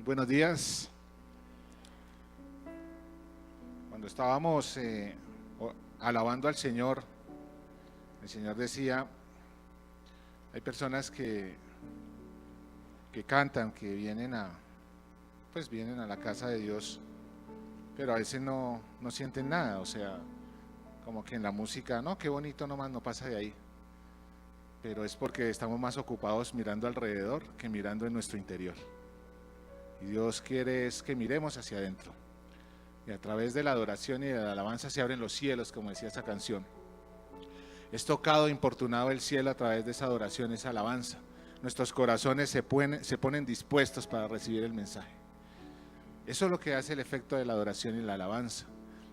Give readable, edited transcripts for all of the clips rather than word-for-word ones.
Buenos días. Cuando estábamos alabando al Señor, el Señor decía, hay personas que cantan, que vienen a la casa de Dios, pero a veces no sienten nada, o sea, como que en la música, no, qué bonito nomás, no pasa de ahí. Pero es porque estamos más ocupados mirando alrededor que mirando en nuestro interior. Y Dios quiere es que miremos hacia adentro. Y a través de la adoración y de la alabanza se abren los cielos, como decía esa canción. Es tocado, importunado el cielo a través de esa adoración, esa alabanza. Nuestros corazones se ponen dispuestos para recibir el mensaje. Eso es lo que hace el efecto de la adoración y la alabanza.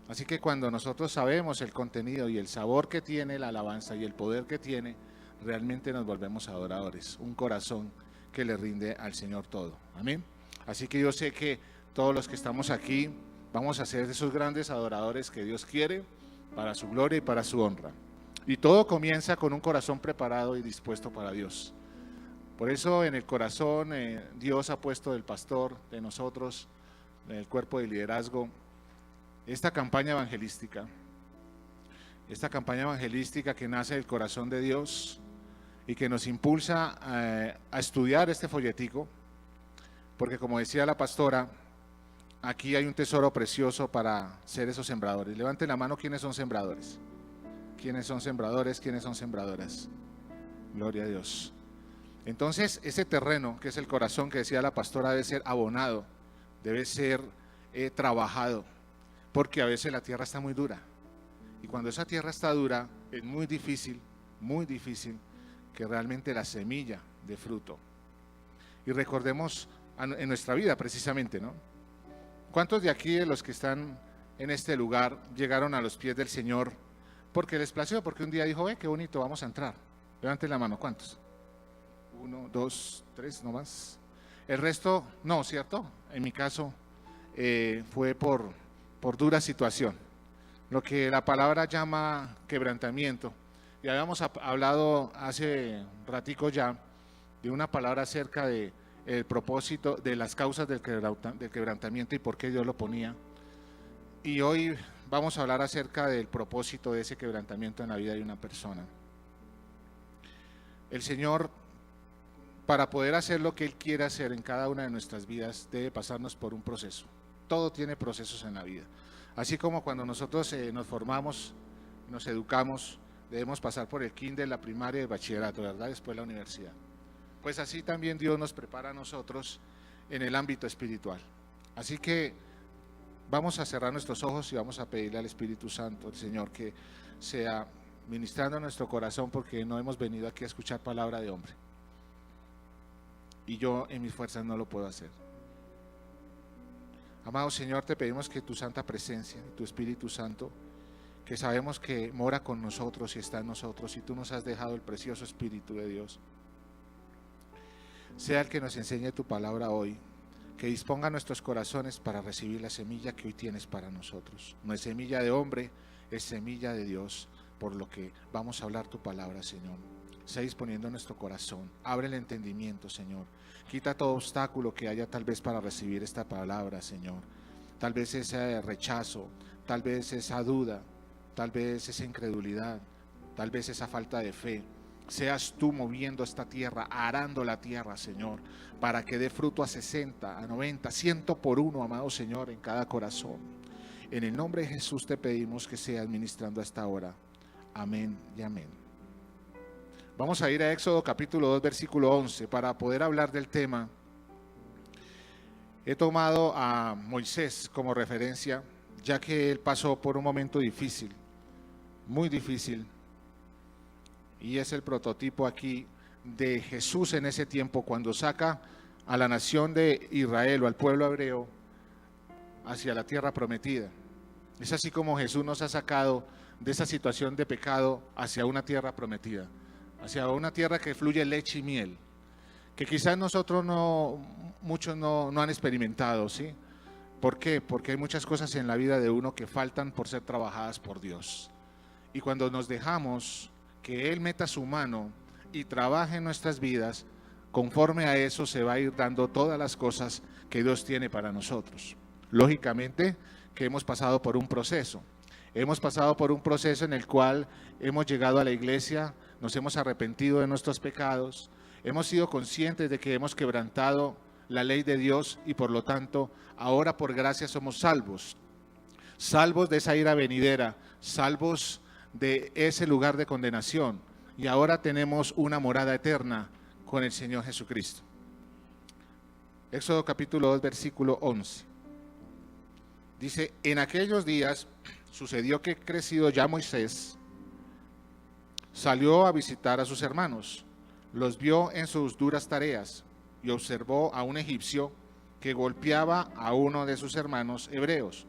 Así que cuando nosotros sabemos el contenido y el sabor que tiene la alabanza y el poder que tiene, realmente nos volvemos adoradores. Un corazón que le rinde al Señor todo. Amén. Así que yo sé que todos los que estamos aquí vamos a ser esos grandes adoradores que Dios quiere para su gloria y para su honra. Y todo comienza con un corazón preparado y dispuesto para Dios. Por eso en el corazón Dios ha puesto del pastor, de nosotros, en el cuerpo de liderazgo, esta campaña evangelística que nace del corazón de Dios y que nos impulsa a estudiar este folletico, porque como decía la pastora, aquí hay un tesoro precioso para ser esos sembradores. Levanten la mano, ¿quiénes son sembradores? ¿Quiénes son sembradores? ¿Quiénes son sembradoras? Gloria a Dios. Entonces, ese terreno, que es el corazón que decía la pastora, debe ser abonado, debe ser trabajado, porque a veces la tierra está muy dura. Y cuando esa tierra está dura, es muy difícil que realmente la semilla dé fruto. Y recordemos en nuestra vida precisamente, ¿no? ¿Cuántos de aquí, de los que están en este lugar, llegaron a los pies del Señor porque les plació, porque un día dijo, qué bonito, vamos a entrar? Levanten la mano, ¿cuántos? 1, 2, 3, no más. El resto, no, ¿cierto? En mi caso fue por dura situación, lo que la palabra llama quebrantamiento. Y habíamos hablado hace ratico ya de una palabra acerca de el propósito, de las causas del quebrantamiento y por qué Dios lo ponía. Y hoy vamos a hablar acerca del propósito de ese quebrantamiento en la vida de una persona. El Señor, para poder hacer lo que Él quiere hacer en cada una de nuestras vidas, debe pasarnos por un proceso. Todo tiene procesos en la vida. Así como cuando nosotros nos formamos, nos educamos, debemos pasar por el kinder, la primaria y el bachillerato, ¿verdad? Después la universidad. Pues así también Dios nos prepara a nosotros en el ámbito espiritual. Así que vamos a cerrar nuestros ojos y vamos a pedirle al Espíritu Santo, al Señor, que sea ministrando nuestro corazón, porque no hemos venido aquí a escuchar palabra de hombre. Y yo en mis fuerzas no lo puedo hacer. Amado Señor, te pedimos que tu santa presencia, tu Espíritu Santo, que sabemos que mora con nosotros y está en nosotros, y tú nos has dejado el precioso Espíritu de Dios, sea el que nos enseñe tu palabra hoy, que disponga nuestros corazones para recibir la semilla que hoy tienes para nosotros. No es semilla de hombre, es semilla de Dios, por lo que vamos a hablar tu palabra, Señor. Sea disponiendo nuestro corazón, abre el entendimiento, Señor. Quita todo obstáculo que haya tal vez para recibir esta palabra, Señor. Tal vez ese rechazo, tal vez esa duda, tal vez esa incredulidad, tal vez esa falta de fe. Seas tú moviendo esta tierra, arando la tierra, Señor, para que dé fruto a 60, a 90, 100 por uno, amado Señor, en cada corazón. En el nombre de Jesús te pedimos que seas ministrando a esta hora. Amén y amén. Vamos a ir a Éxodo capítulo 2, versículo 11, para poder hablar del tema. He tomado a Moisés como referencia, ya que él pasó por un momento difícil, muy difícil, y es el prototipo aquí de Jesús en ese tiempo, cuando saca a la nación de Israel o al pueblo hebreo hacia la tierra prometida. Es así como Jesús nos ha sacado de esa situación de pecado hacia una tierra prometida, hacia una tierra que fluye leche y miel, que quizás nosotros muchos no han experimentado, ¿sí? ¿Por qué? Porque hay muchas cosas en la vida de uno que faltan por ser trabajadas por Dios. Y cuando nos dejamos que Él meta su mano y trabaje en nuestras vidas, conforme a eso se va a ir dando todas las cosas que Dios tiene para nosotros. Lógicamente que hemos pasado por un proceso. Hemos pasado por un proceso en el cual hemos llegado a la iglesia, nos hemos arrepentido de nuestros pecados, hemos sido conscientes de que hemos quebrantado la ley de Dios y por lo tanto ahora por gracia somos salvos. Salvos de esa ira venidera, salvos de ese lugar de condenación y ahora tenemos una morada eterna con el Señor Jesucristo. Éxodo capítulo 2 versículo 11. Dice, en aquellos días sucedió que crecido ya Moisés, salió a visitar a sus hermanos, los vio en sus duras tareas y observó a un egipcio que golpeaba a uno de sus hermanos hebreos.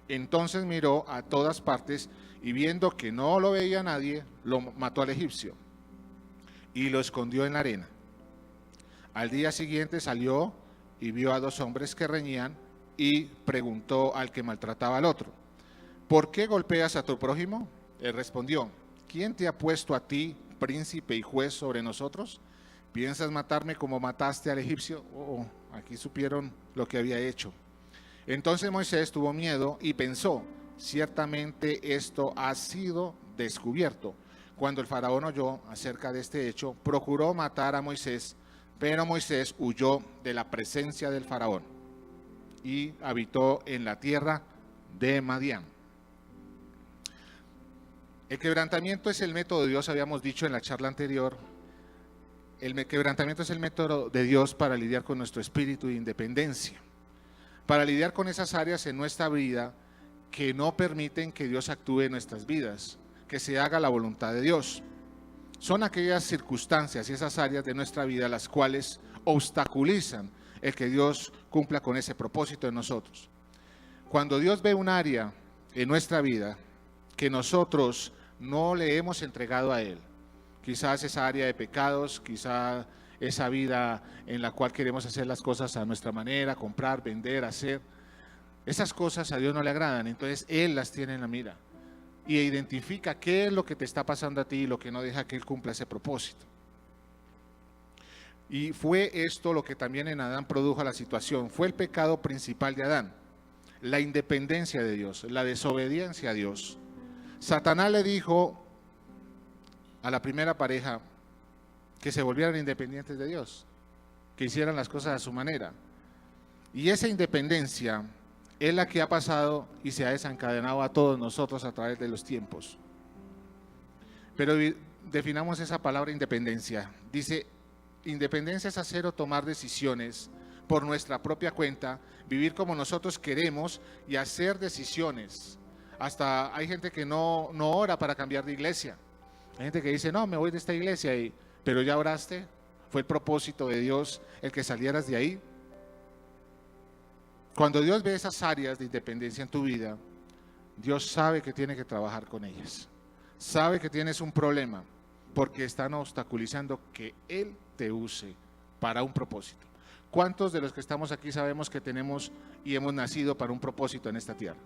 Entonces miró a todas partes y viendo que no lo veía nadie, lo mató al egipcio y lo escondió en la arena. Al día siguiente salió y vio a dos hombres que reñían y preguntó al que maltrataba al otro, ¿por qué golpeas a tu prójimo? Él respondió, ¿quién te ha puesto a ti príncipe y juez sobre nosotros? ¿Piensas matarme como mataste al egipcio? Aquí supieron lo que había hecho. Entonces Moisés tuvo miedo y pensó, ciertamente esto ha sido descubierto. Cuando el faraón oyó acerca de este hecho, procuró matar a Moisés, pero Moisés huyó de la presencia del faraón y habitó en la tierra de Madián. El quebrantamiento es el método de Dios, habíamos dicho en la charla anterior. El quebrantamiento es el método de Dios para lidiar con nuestro espíritu de independencia, para lidiar con esas áreas en nuestra vida que no permiten que Dios actúe en nuestras vidas, que se haga la voluntad de Dios. Son aquellas circunstancias y esas áreas de nuestra vida las cuales obstaculizan el que Dios cumpla con ese propósito en nosotros. Cuando Dios ve un área en nuestra vida que nosotros no le hemos entregado a Él, quizás esa área de pecados, quizás esa vida en la cual queremos hacer las cosas a nuestra manera, comprar, vender, hacer, esas cosas a Dios no le agradan, entonces Él las tiene en la mira y identifica qué es lo que te está pasando a ti y lo que no deja que Él cumpla ese propósito. Y fue esto lo que también en Adán produjo la situación, fue el pecado principal de Adán, la independencia de Dios, la desobediencia a Dios. Satanás le dijo a la primera pareja que se volvieran independientes de Dios, que hicieran las cosas a su manera. Y esa independencia es la que ha pasado y se ha desencadenado a todos nosotros a través de los tiempos. Pero definamos esa palabra independencia. Dice, independencia es hacer o tomar decisiones por nuestra propia cuenta, vivir como nosotros queremos y hacer decisiones. Hasta hay gente que no ora para cambiar de iglesia. Hay gente que dice, no, me voy de esta iglesia, pero ya oraste, fue el propósito de Dios el que salieras de ahí. Cuando Dios ve esas áreas de independencia en tu vida, Dios sabe que tiene que trabajar con ellas. Sabe que tienes un problema porque están obstaculizando que Él te use para un propósito. ¿Cuántos de los que estamos aquí sabemos que tenemos y hemos nacido para un propósito en esta tierra?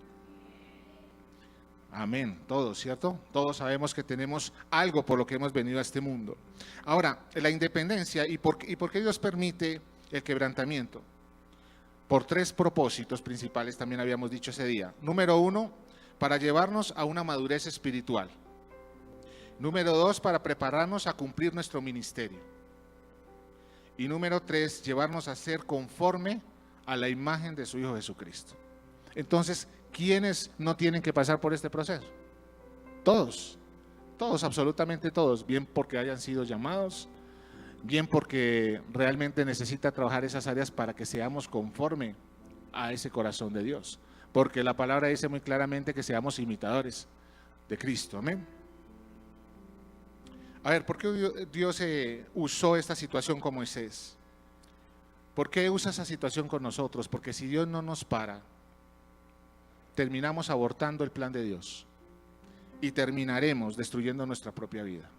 Amén, todos, ¿cierto? Todos sabemos que tenemos algo por lo que hemos venido a este mundo. Ahora, la independencia, ¿y por qué Dios permite el quebrantamiento? Por tres propósitos principales, también habíamos dicho ese día. Número uno, para llevarnos a una madurez espiritual. Número dos, para prepararnos a cumplir nuestro ministerio. Y número tres, llevarnos a ser conforme a la imagen de su Hijo Jesucristo. Entonces, ¿quiénes no tienen que pasar por este proceso? Todos, absolutamente todos, bien porque hayan sido llamados, bien porque realmente necesita trabajar esas áreas para que seamos conforme a ese corazón de Dios, porque la palabra dice muy claramente que seamos imitadores de Cristo, amén. A ver, ¿por qué Dios usó esta situación con Moisés? ¿Por qué usa esa situación con nosotros? Porque si Dios no nos para, terminamos abortando el plan de Dios y terminaremos destruyendo nuestra propia vida.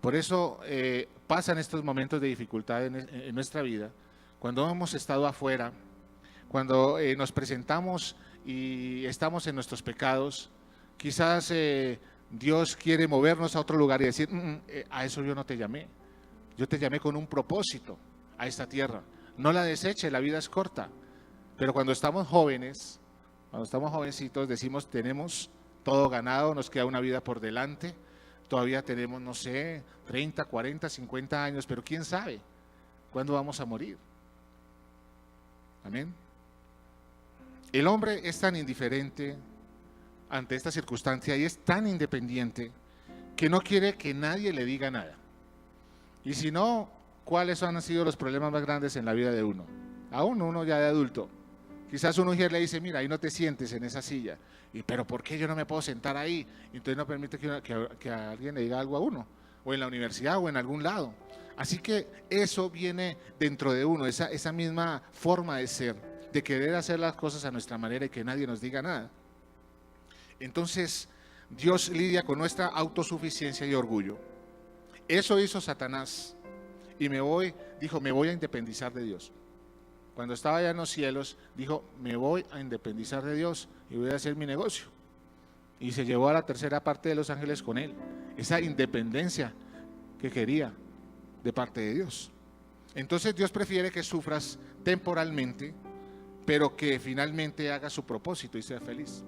Por eso pasan estos momentos de dificultad en nuestra vida, cuando hemos estado afuera, cuando nos presentamos y estamos en nuestros pecados, quizás Dios quiere movernos a otro lugar y decir, a eso yo no te llamé, Yo te llamé con un propósito a esta tierra. No la deseche, la vida es corta. Pero cuando estamos jóvenes, cuando estamos jovencitos, decimos tenemos todo ganado, nos queda una vida por delante. Todavía tenemos, no sé, 30, 40, 50 años, pero quién sabe cuándo vamos a morir. Amén. El hombre es tan indiferente ante esta circunstancia y es tan independiente que no quiere que nadie le diga nada. Y si no, ¿cuáles han sido los problemas más grandes en la vida de uno? Aún uno ya de adulto. Quizás una mujer le dice, mira, ahí no te sientes en esa silla. Y, pero ¿por qué yo no me puedo sentar ahí? Entonces no permite que alguien le diga algo a uno. O en la universidad o en algún lado. Así que eso viene dentro de uno, esa misma forma de ser, de querer hacer las cosas a nuestra manera y que nadie nos diga nada. Entonces, Dios lidia con nuestra autosuficiencia y orgullo. Eso hizo Satanás. Y dijo, me voy a independizar de Dios. Cuando estaba allá en los cielos, dijo, me voy a independizar de Dios y voy a hacer mi negocio. Y se llevó a la tercera parte de los ángeles con él. Esa independencia que quería de parte de Dios. Entonces Dios prefiere que sufras temporalmente, pero que finalmente haga su propósito y sea feliz.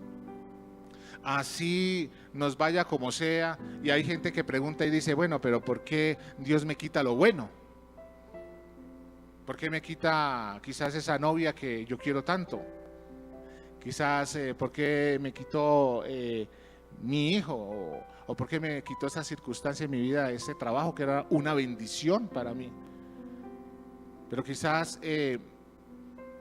Así nos vaya como sea, y hay gente que pregunta y dice, bueno, pero ¿por qué Dios me quita lo bueno? ¿Por qué me quita quizás esa novia que yo quiero tanto? Quizás, ¿por qué me quitó mi hijo? ¿O por qué me quitó esa circunstancia en mi vida, ese trabajo que era una bendición para mí? Pero quizás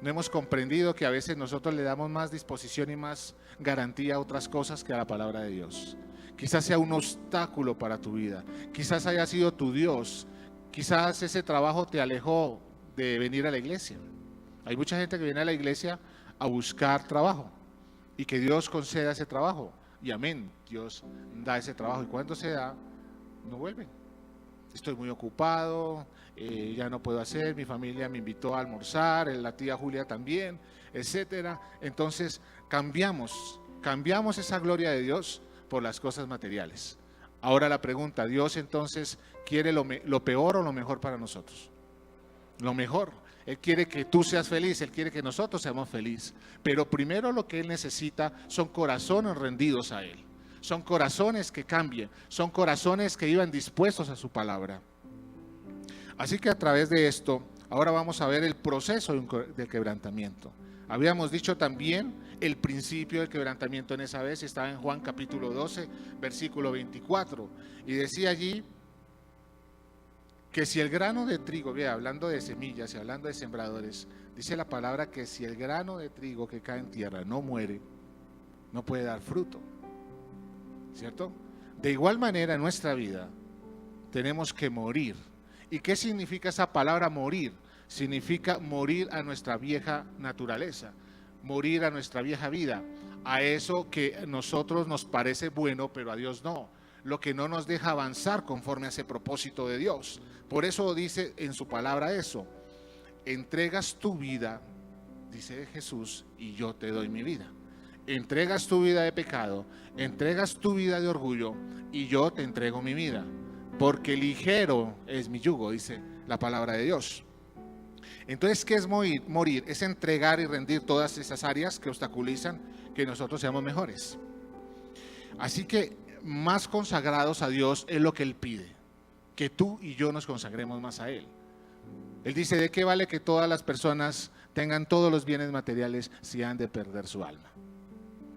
no hemos comprendido que a veces nosotros le damos más disposición y más garantía a otras cosas que a la palabra de Dios. Quizás sea un obstáculo para tu vida. Quizás haya sido tu Dios. Quizás ese trabajo te alejó de venir a la iglesia. Hay mucha gente que viene a la iglesia a buscar trabajo y que Dios conceda ese trabajo. Y amén, Dios da ese trabajo. Y cuando se da, no vuelven. Estoy muy ocupado, ya no puedo hacer, mi familia me invitó a almorzar, la tía Julia también, etcétera. Entonces cambiamos esa gloria de Dios por las cosas materiales. Ahora la pregunta, ¿Dios entonces quiere lo peor o lo mejor para nosotros? Lo mejor. Él quiere que tú seas feliz, Él quiere que nosotros seamos felices. Pero primero lo que Él necesita son corazones rendidos a Él. Son corazones que cambien, son corazones que iban dispuestos a su palabra. Así que a través de esto, ahora vamos a ver el proceso del quebrantamiento. Habíamos dicho también el principio del quebrantamiento en esa vez, estaba en Juan capítulo 12, versículo 24, y decía allí que si el grano de trigo, hablando de semillas y hablando de sembradores, dice la palabra que si el grano de trigo que cae en tierra no muere, no puede dar fruto. ¿Cierto? De igual manera en nuestra vida tenemos que morir. ¿Y qué significa esa palabra morir? Significa morir a nuestra vieja naturaleza, morir a nuestra vieja vida, a eso que a nosotros nos parece bueno, pero a Dios no, lo que no nos deja avanzar conforme a ese propósito de Dios. Por eso dice en su palabra eso, entregas tu vida, dice Jesús, y yo te doy mi vida. Entregas tu vida de pecado, entregas tu vida de orgullo y yo te entrego mi vida, porque ligero es mi yugo, dice la palabra de Dios. Entonces, ¿qué es morir? Es entregar y rendir todas esas áreas que obstaculizan que nosotros seamos mejores. Así que más consagrados a Dios es lo que Él pide, que tú y yo nos consagremos más a Él. Él dice, ¿de qué vale que todas las personas tengan todos los bienes materiales si han de perder su alma?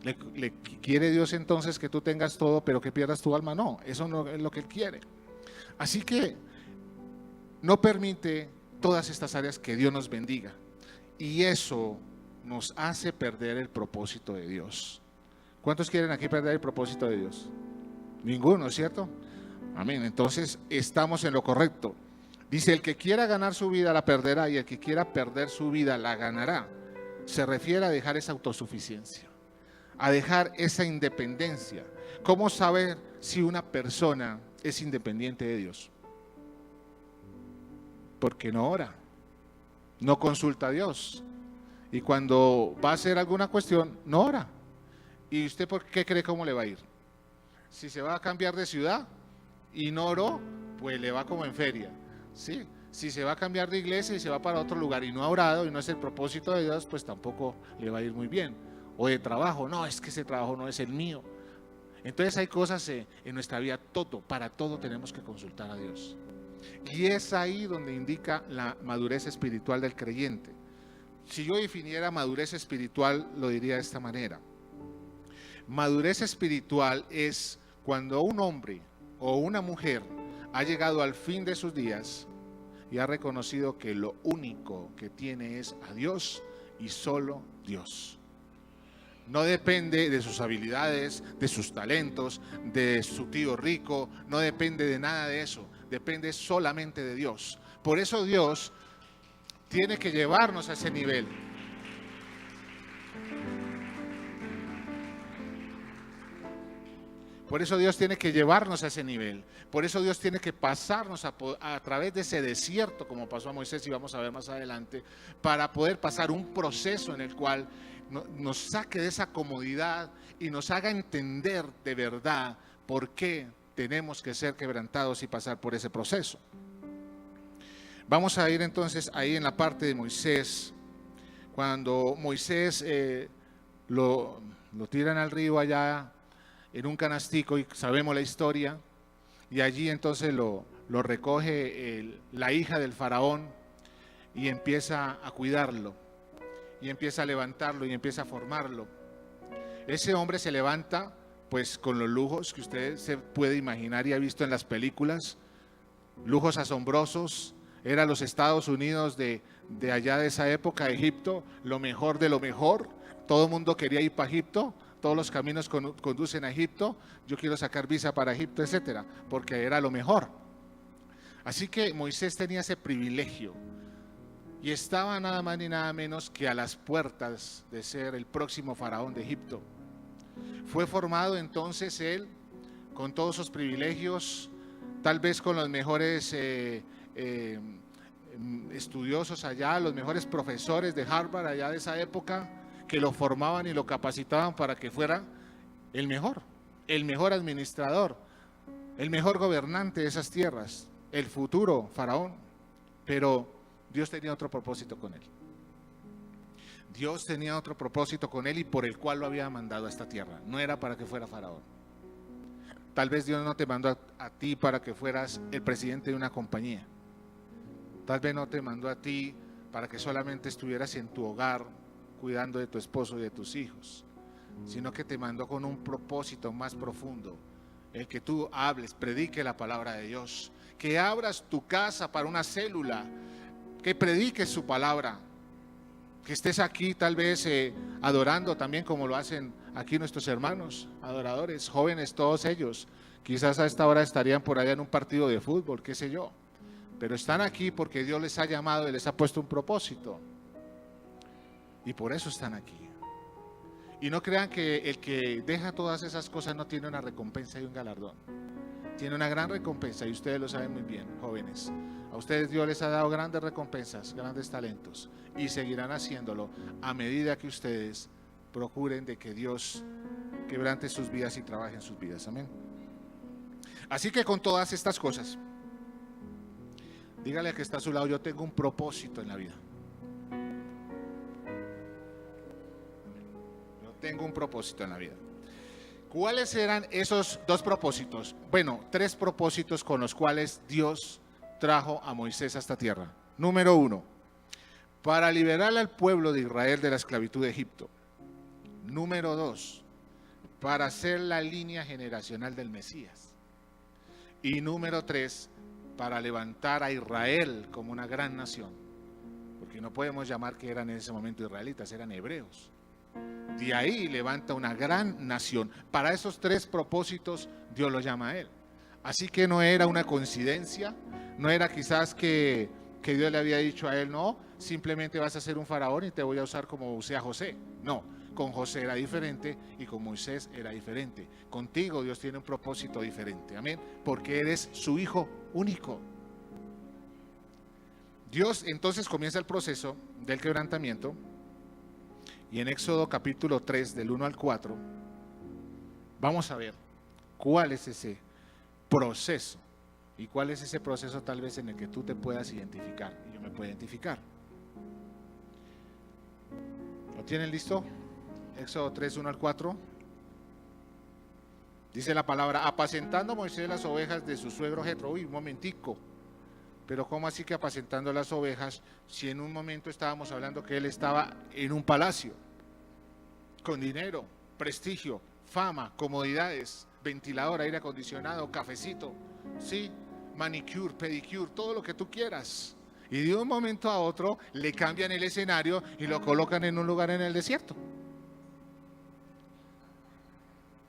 ¿Le quiere Dios entonces que tú tengas todo pero que pierdas tu alma? No, eso no es lo que Él quiere. Así que no permite todas estas áreas que Dios nos bendiga. Y eso nos hace perder el propósito de Dios. ¿Cuántos quieren aquí perder el propósito de Dios? Ninguno, ¿cierto? Amén. Entonces estamos en lo correcto. Dice, el que quiera ganar su vida la perderá y el que quiera perder su vida la ganará. Se refiere a dejar esa autosuficiencia, a dejar esa independencia. ¿Cómo saber si una persona es independiente de Dios? Porque no ora, no consulta a Dios. Y cuando va a hacer alguna cuestión, no ora. ¿Y usted por qué cree cómo le va a ir? Si se va a cambiar de ciudad y no oró, pues le va como en feria. ¿sí? Si se va a cambiar de iglesia y se va para otro lugar y no ha orado y no es el propósito de Dios, pues tampoco le va a ir muy bien. O de trabajo, no, es que ese trabajo no es el mío. Entonces hay cosas en nuestra vida, para todo tenemos que consultar a Dios. Y es ahí donde indica la madurez espiritual del creyente. Si yo definiera madurez espiritual, lo diría de esta manera. Madurez espiritual es cuando un hombre o una mujer ha llegado al fin de sus días y ha reconocido que lo único que tiene es a Dios y solo Dios. No depende de sus habilidades, de sus talentos, de su tío rico, no depende de nada de eso, depende solamente de Dios. Por eso Dios tiene que llevarnos a ese nivel. Por eso Dios tiene que llevarnos a ese nivel. Por eso Dios tiene que pasarnos a través de ese desierto, como pasó a Moisés y vamos a ver más adelante, para poder pasar un proceso en el cual nos saque de esa comodidad y nos haga entender de verdad por qué tenemos que ser quebrantados y pasar por ese proceso. Vamos a ir entonces ahí en la parte de Moisés. Cuando Moisés lo tiran al río allá en un canastico, y sabemos la historia, y allí entonces lo recoge la hija del faraón y empieza a cuidarlo, y empieza a levantarlo, y empieza a formarlo. Ese hombre se levanta pues con los lujos que usted se puede imaginar y ha visto en las películas, lujos asombrosos. Era los Estados Unidos de allá de esa época, Egipto, lo mejor de lo mejor. Todo el mundo quería ir para Egipto, todos los caminos conducen a Egipto. Yo quiero sacar visa para Egipto, etcétera, porque era lo mejor. Así que Moisés tenía ese privilegio y estaba nada más ni nada menos que a las puertas de ser el próximo faraón de Egipto. Fue formado entonces él con todos sus privilegios, tal vez con los mejores estudiosos allá, los mejores profesores de Harvard allá de esa época, que lo formaban y lo capacitaban para que fuera el mejor administrador, el mejor gobernante de esas tierras, el futuro faraón. Pero Dios tenía otro propósito con él. Dios tenía otro propósito con él y por el cual lo había mandado a esta tierra. No era para que fuera faraón. Tal vez Dios no te mandó a ti para que fueras el presidente de una compañía. Tal vez no te mandó a ti para que solamente estuvieras en tu hogar cuidando de tu esposo y de tus hijos, sino que te mandó con un propósito más profundo, el que tú hables, predique la palabra de Dios, que abras tu casa para una célula, que prediques su palabra, que estés aquí tal vez adorando también como lo hacen aquí nuestros hermanos, adoradores, jóvenes, todos ellos. Quizás a esta hora estarían por allá en un partido de fútbol, qué sé yo, pero están aquí porque Dios les ha llamado y les ha puesto un propósito. Y por eso están aquí. Y no crean que el que deja todas esas cosas no tiene una recompensa y un galardón. Tiene una gran recompensa y ustedes lo saben muy bien, jóvenes. A ustedes Dios les ha dado grandes recompensas, grandes talentos y seguirán haciéndolo a medida que ustedes procuren de que Dios quebrante sus vidas y trabaje en sus vidas. Amén. Así que con todas estas cosas, dígale al que está a su lado, yo tengo un propósito en la vida. Yo tengo un propósito en la vida. ¿Cuáles eran esos dos propósitos? Bueno, 3 propósitos con los cuales Dios trajo a Moisés a esta tierra. Número 1, para liberar al pueblo de Israel de la esclavitud de Egipto. Número 2, para hacer la línea generacional del Mesías. Y número 3, para levantar a Israel como una gran nación. Porque no podemos llamar que eran en ese momento israelitas, eran hebreos. De ahí levanta una gran nación. Para esos 3 propósitos Dios lo llama a él. Así que no era una coincidencia, no era quizás que Dios le había dicho a él, no, simplemente vas a ser un faraón y te voy a usar como usé a José. No, con José era diferente y con Moisés era diferente. Contigo Dios tiene un propósito diferente, amén, porque eres su hijo único. Dios entonces comienza el proceso del quebrantamiento. Y en Éxodo capítulo 3, del 1 al 4, vamos a ver cuál es ese proceso ¿Y cuál es ese proceso tal vez en el que tú te puedas identificar? Y yo me puedo identificar. ¿Lo tienen listo? Éxodo 3, 1 al 4. Dice la palabra: apacentando Moisés las ovejas de su suegro Jetro. Uy, un momentico. Pero ¿cómo así que apacentando las ovejas? Si en un momento estábamos hablando que él estaba en un palacio, con dinero, prestigio, fama, comodidades, ventilador, aire acondicionado, cafecito, sí, manicure, pedicure, todo lo que tú quieras. Y de un momento a otro le cambian el escenario y lo colocan en un lugar en el desierto.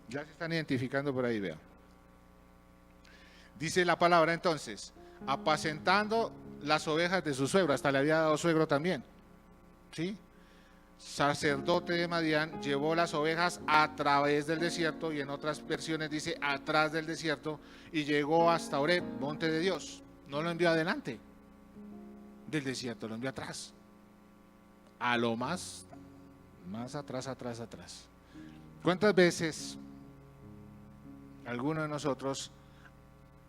Ya se están identificando por ahí, vean. Dice la palabra entonces: apacentando las ovejas de su suegro. Hasta le había dado suegro también, ¿sí? Sacerdote de Madián, llevó las ovejas a través del desierto, y en otras versiones dice atrás del desierto, y llegó hasta Oreb, monte de Dios. No lo envió adelante del desierto, lo envió atrás, a lo más atrás. ¿Cuántas veces alguno de nosotros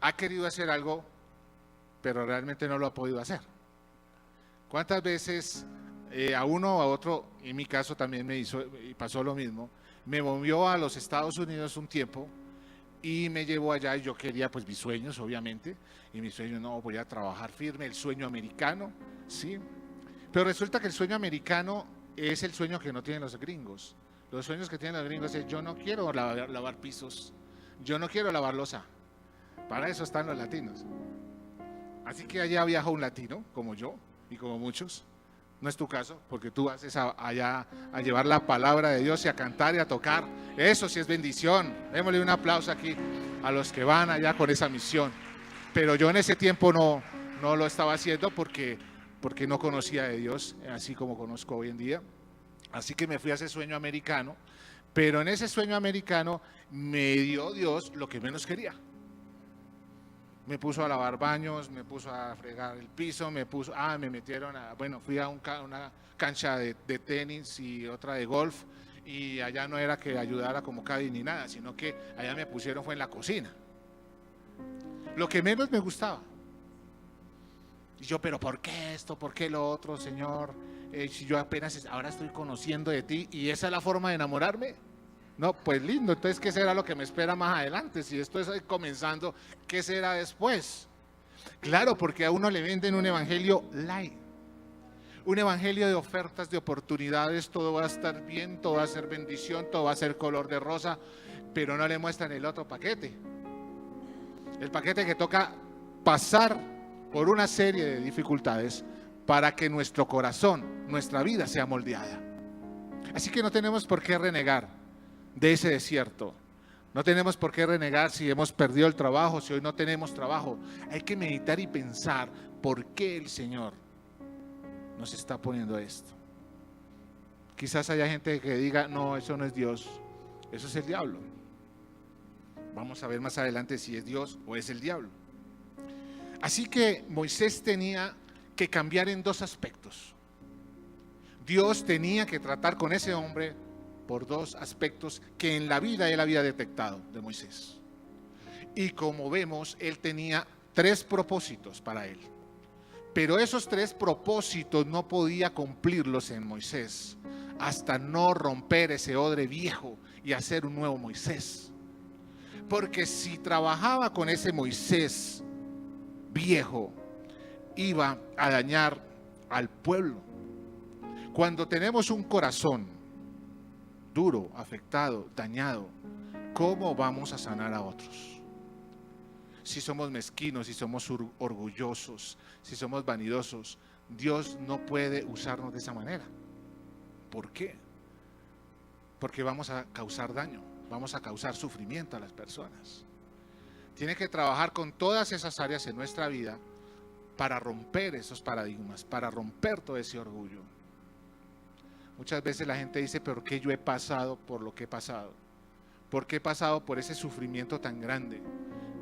ha querido hacer algo pero realmente no lo ha podido hacer? ¿Cuántas veces a uno o a otro, en mi caso también me hizo y pasó lo mismo, me movió a los Estados Unidos un tiempo y me llevó allá, y yo quería pues mis sueños, obviamente, y mis sueños, no, voy a trabajar firme, el sueño americano, ¿sí? Pero resulta que el sueño americano es el sueño que no tienen los gringos. Los sueños que tienen los gringos es: yo no quiero lavar pisos, yo no quiero lavar loza. Para eso están los latinos. Así que allá viaja un latino, como yo y como muchos. No es tu caso, porque tú vas allá a llevar la palabra de Dios y a cantar y a tocar. Eso sí es bendición. Démosle un aplauso aquí a los que van allá con esa misión. Pero yo en ese tiempo no lo estaba haciendo porque no conocía de Dios, así como conozco hoy en día. Así que me fui a ese sueño americano, pero en ese sueño americano me dio Dios lo que menos quería. Me puso a lavar baños, me puso a fregar el piso, me metieron fui a una cancha de tenis y otra de golf, y allá no era que ayudara como caddy ni nada, sino que allá me pusieron fue en la cocina. Lo que menos me gustaba. Y yo, pero ¿por qué esto? ¿Por qué lo otro, Señor? Si yo apenas ahora estoy conociendo de ti y esa es la forma de enamorarme. No, pues lindo. Entonces, ¿qué será lo que me espera más adelante? Si esto es comenzando, ¿qué será después? Claro, porque a uno le venden un evangelio light, un evangelio de ofertas, de oportunidades. Todo va a estar bien, todo va a ser bendición, todo va a ser color de rosa, pero no le muestran el otro paquete. El paquete que toca pasar por una serie de dificultades para que nuestro corazón, nuestra vida sea moldeada. Así que no tenemos por qué renegar de ese desierto. No tenemos por qué renegar si hemos perdido el trabajo, si hoy no tenemos trabajo. Hay que meditar y pensar por qué el Señor nos está poniendo esto. Quizás haya gente que diga: no, eso no es Dios, eso es el diablo. Vamos a ver más adelante si es Dios o es el diablo. Así que Moisés tenía que cambiar en dos aspectos. Dios tenía que tratar con ese hombre por dos aspectos que en la vida él había detectado de Moisés. Y como vemos, él tenía tres propósitos para él. Pero esos tres propósitos no podía cumplirlos en Moisés hasta no romper ese odre viejo y hacer un nuevo Moisés. Porque si trabajaba con ese Moisés viejo, iba a dañar al pueblo. Cuando tenemos un corazón duro, afectado, dañado, ¿cómo vamos a sanar a otros? Si somos mezquinos, si somos orgullosos, si somos vanidosos, Dios no puede usarnos de esa manera. ¿Por qué? Porque vamos a causar daño, vamos a causar sufrimiento a las personas. Tiene que trabajar con todas esas áreas en nuestra vida para romper esos paradigmas, para romper todo ese orgullo. Muchas veces la gente dice: ¿pero qué yo he pasado por lo que he pasado? ¿Por qué he pasado por ese sufrimiento tan grande?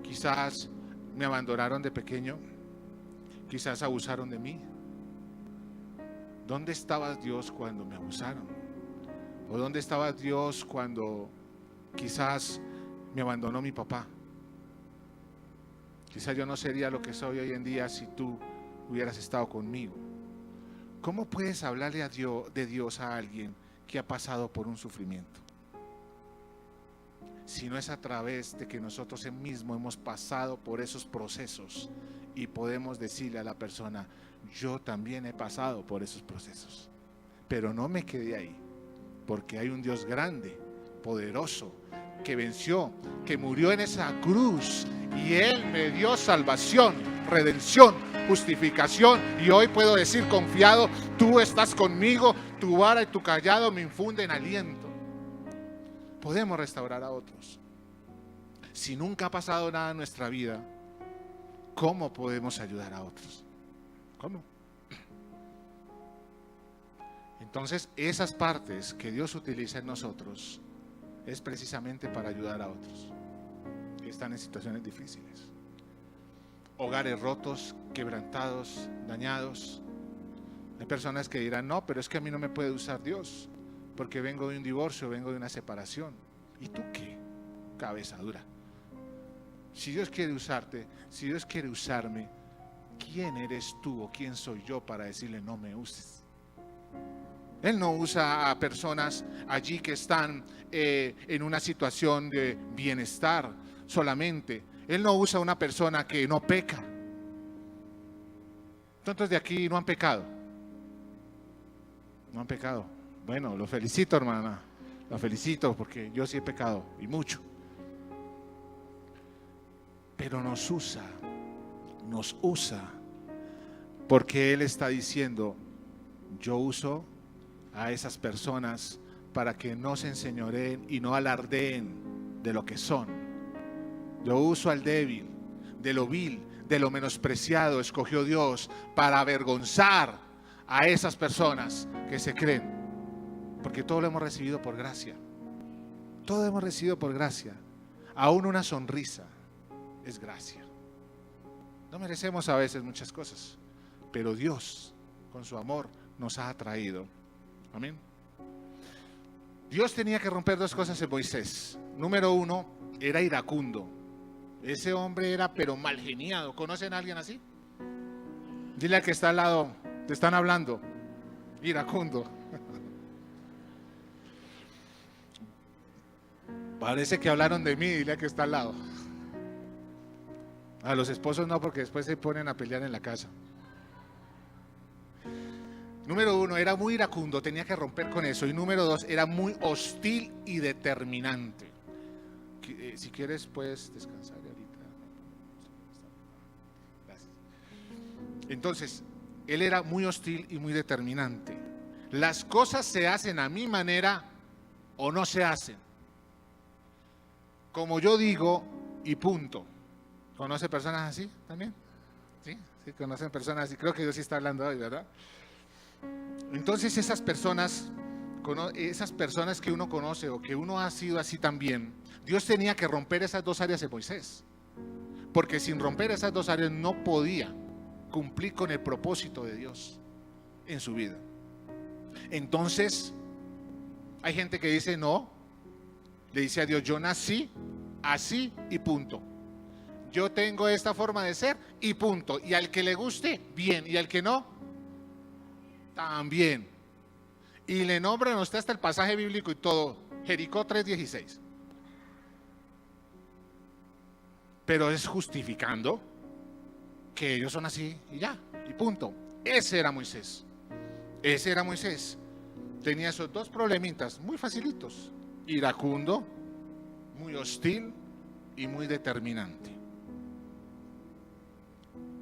Quizás me abandonaron de pequeño, quizás abusaron de mí. ¿Dónde estaba Dios cuando me abusaron? ¿O dónde estaba Dios cuando quizás me abandonó mi papá? Quizá yo no sería lo que soy hoy en día si tú hubieras estado conmigo. ¿Cómo puedes hablarle de Dios a alguien que ha pasado por un sufrimiento? Si no es a través de que nosotros mismos hemos pasado por esos procesos y podemos decirle a la persona: yo también he pasado por esos procesos, pero no me quedé ahí, porque hay un Dios grande, poderoso, que venció, que murió en esa cruz, y Él me dio salvación, redención, justificación, y hoy puedo decir confiado: tú estás conmigo, tu vara y tu cayado me infunden aliento. Podemos restaurar a otros. Si nunca ha pasado nada en nuestra vida, ¿cómo podemos ayudar a otros? ¿Cómo? Entonces, esas partes que Dios utiliza en nosotros es precisamente para ayudar a otros que están en situaciones difíciles. Hogares rotos, quebrantados, dañados. Hay personas que dirán: no, pero es que a mí no me puede usar Dios, porque vengo de un divorcio, vengo de una separación. ¿Y tú qué? Cabeza dura. Si Dios quiere usarte, si Dios quiere usarme, ¿quién eres tú o quién soy yo para decirle: no me uses? Él no usa a personas allí que están en una situación de bienestar solamente. Él no usa a una persona que no peca. ¿Cuántos de aquí no han pecado? No han pecado. Bueno, lo felicito, hermana. Lo felicito, porque yo sí he pecado, y mucho. Pero nos usa, porque Él está diciendo: yo uso a esas personas para que no se enseñoreen y no alardeen de lo que son. Yo uso al débil, de lo vil, de lo menospreciado, escogió Dios para avergonzar a esas personas que se creen. Porque todo lo hemos recibido por gracia. Todo hemos recibido por gracia. Aún una sonrisa es gracia. No merecemos a veces muchas cosas, pero Dios, con su amor, nos ha atraído. Amén. Dios tenía que romper dos cosas en Moisés. Número uno, era iracundo. Ese hombre era pero mal geniado. ¿Conocen a alguien así? Dile al que está al lado: te están hablando. Iracundo. Parece que hablaron de mí. Dile al que está al lado. A los esposos no, porque después se ponen a pelear en la casa. Número uno, era muy iracundo, tenía que romper con eso. Y número dos, era muy hostil y determinante. Si quieres, puedes descansar ahorita. Gracias. Entonces, él era muy hostil y muy determinante. Las cosas se hacen a mi manera o no se hacen. Como yo digo y punto. ¿Conoce personas así también? ¿Sí? ¿Sí? ¿Conocen personas así? Creo que Dios sí está hablando hoy, ¿verdad? Entonces esas personas que uno conoce o que uno ha sido así también, Dios tenía que romper esas dos áreas de Moisés, porque sin romper esas dos áreas no podía cumplir con el propósito de Dios en su vida. Entonces hay gente que dice: no, le dice a Dios: yo nací así y punto, yo tengo esta forma de ser y punto, y al que le guste, bien, y al que no, también. Y le nombran a usted hasta el pasaje bíblico y todo, Jericó 3:16. Pero es justificando que ellos son así y ya, y punto. Ese era Moisés. Tenía esos dos problemitas muy facilitos: iracundo, muy hostil y muy determinante.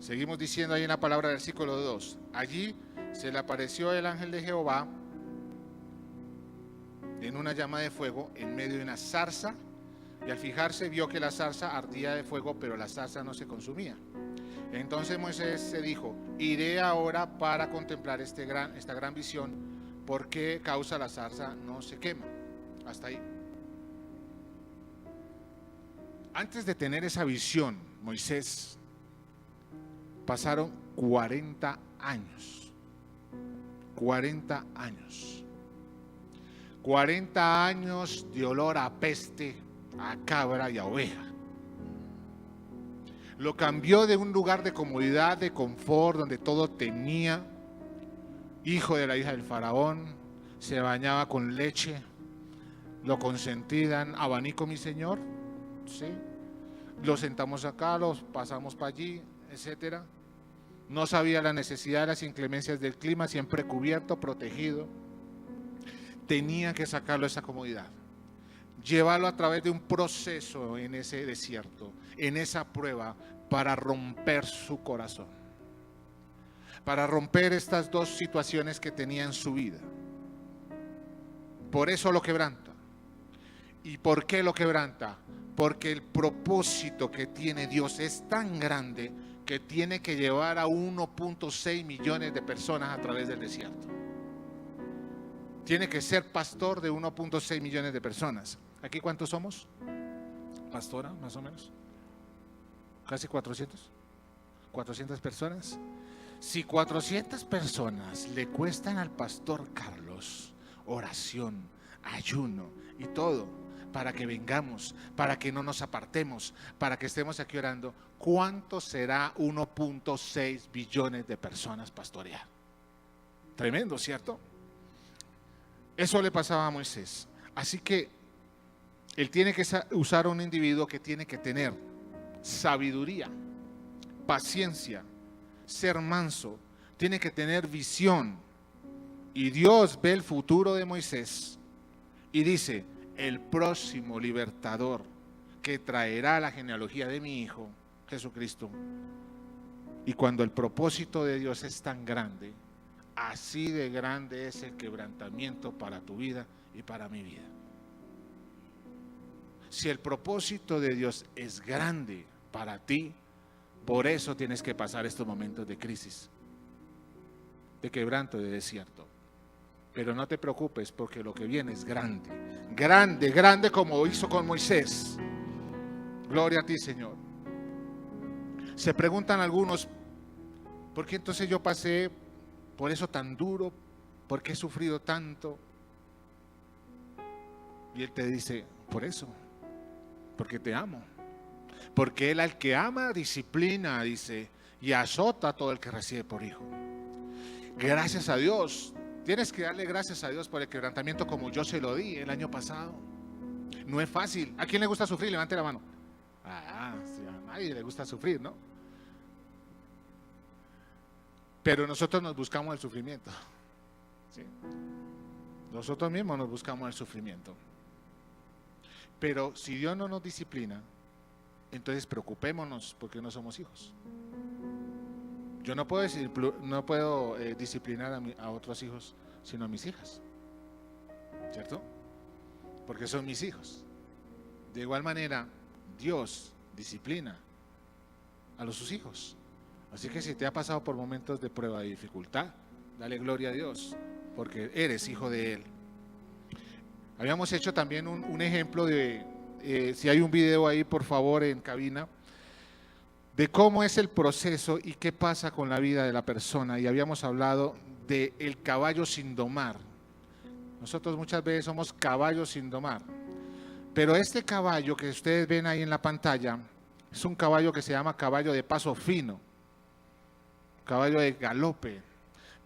Seguimos diciendo ahí en la palabra, versículo 2. Allí se le apareció el ángel de Jehová en una llama de fuego en medio de una zarza, y al fijarse vio que la zarza ardía de fuego, pero la zarza no se consumía. Entonces Moisés se dijo: iré ahora para contemplar esta gran visión, ¿por qué causa la zarza no se quema? Hasta ahí. Antes de tener esa visión, Moisés, pasaron 40 años. 40 años. 40 años de olor a peste, a cabra y a oveja. Lo cambió de un lugar de comodidad, de confort, donde todo tenía. Hijo de la hija del faraón, se bañaba con leche, lo consentían, abanico mi señor, ¿sí? Lo sentamos acá, los pasamos para allí, etcétera. No sabía la necesidad de las inclemencias del clima, siempre cubierto, protegido. Tenía que sacarlo de esa comodidad, llevarlo a través de un proceso en ese desierto, en esa prueba, para romper su corazón, para romper estas dos situaciones que tenía en su vida. Por eso lo quebranta. ¿Y por qué lo quebranta? Porque el propósito que tiene Dios es tan grande que tiene que llevar a 1.6 millones de personas a través del desierto. Tiene que ser pastor de 1.6 millones de personas. ¿Aquí cuántos somos? Pastora, más o menos. Casi 400. 400 personas. Si 400 personas le cuestan al pastor Carlos oración, ayuno y todo, para que vengamos, para que no nos apartemos, para que estemos aquí orando, ¿cuánto será 1.6 billones de personas pastorear? Tremendo, ¿cierto? Eso le pasaba a Moisés. Así que él tiene que usar a un individuo que tiene que tener sabiduría, paciencia, ser manso, tiene que tener visión. Y Dios ve el futuro de Moisés y dice: el próximo libertador que traerá la genealogía de mi hijo, Jesucristo. Y cuando el propósito de Dios es tan grande, así de grande es el quebrantamiento para tu vida y para mi vida. Si el propósito de Dios es grande para ti, por eso tienes que pasar estos momentos de crisis, de quebranto, de desierto. Pero no te preocupes, porque lo que viene es grande, grande, grande, como hizo con Moisés. Gloria a ti, Señor. Se preguntan algunos: ¿por qué entonces yo pasé por eso tan duro? ¿Por qué he sufrido tanto? Y Él te dice: por eso, porque te amo. Porque Él al que ama disciplina, dice, y azota a todo el que recibe por hijo. Gracias a Dios. Tienes que darle gracias a Dios por el quebrantamiento, como yo se lo di el año pasado. No es fácil. ¿A quién le gusta sufrir? Levante la mano. Sí, a nadie le gusta sufrir, ¿no? Pero nosotros nos buscamos el sufrimiento, ¿sí? Nosotros mismos nos buscamos el sufrimiento. Pero si Dios no nos disciplina, entonces preocupémonos, porque no somos hijos. Yo no puedo disciplinar a otros hijos, sino a mis hijas, ¿cierto? Porque son mis hijos. De igual manera, Dios disciplina a sus hijos. Así que si te ha pasado por momentos de prueba y dificultad, dale gloria a Dios, porque eres hijo de Él. Habíamos hecho también un ejemplo de, si hay un video ahí, por favor, en cabina, de cómo es el proceso y qué pasa con la vida de la persona. Y habíamos hablado del caballo sin domar. Nosotros muchas veces somos caballos sin domar. Pero este caballo que ustedes ven ahí en la pantalla es un caballo que se llama caballo de paso fino, caballo de galope.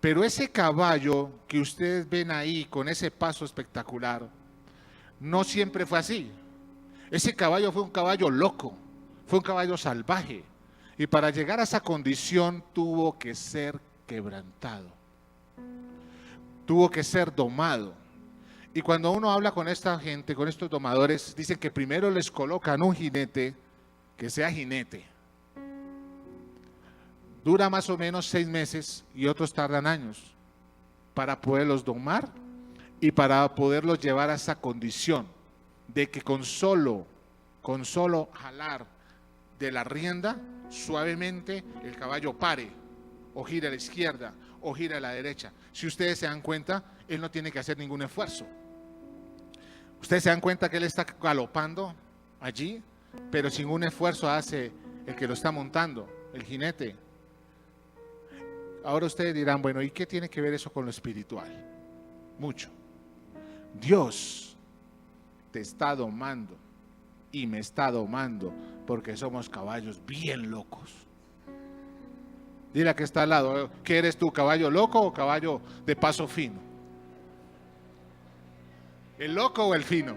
Pero ese caballo que ustedes ven ahí con ese paso espectacular, no siempre fue así. Ese caballo fue un caballo loco, fue un caballo salvaje. Y para llegar a esa condición tuvo que ser quebrantado, tuvo que ser domado. Y cuando uno habla con esta gente, con estos domadores, dicen que primero les colocan un jinete que sea jinete. Dura más o menos 6 meses y otros tardan años para poderlos domar y para poderlos llevar a esa condición de que con solo jalar de la rienda, suavemente el caballo pare, o gire a la izquierda, o gire a la derecha. Si ustedes se dan cuenta, él no tiene que hacer ningún esfuerzo. Ustedes se dan cuenta que él está galopando allí, pero sin un esfuerzo hace el que lo está montando, el jinete. Ahora ustedes dirán: bueno, ¿y qué tiene que ver eso con lo espiritual? Mucho. Dios te está domando y me está domando porque somos caballos bien locos. Dile a que está al lado, ¿qué eres tú, caballo loco o caballo de paso fino? ¿El loco o el fino?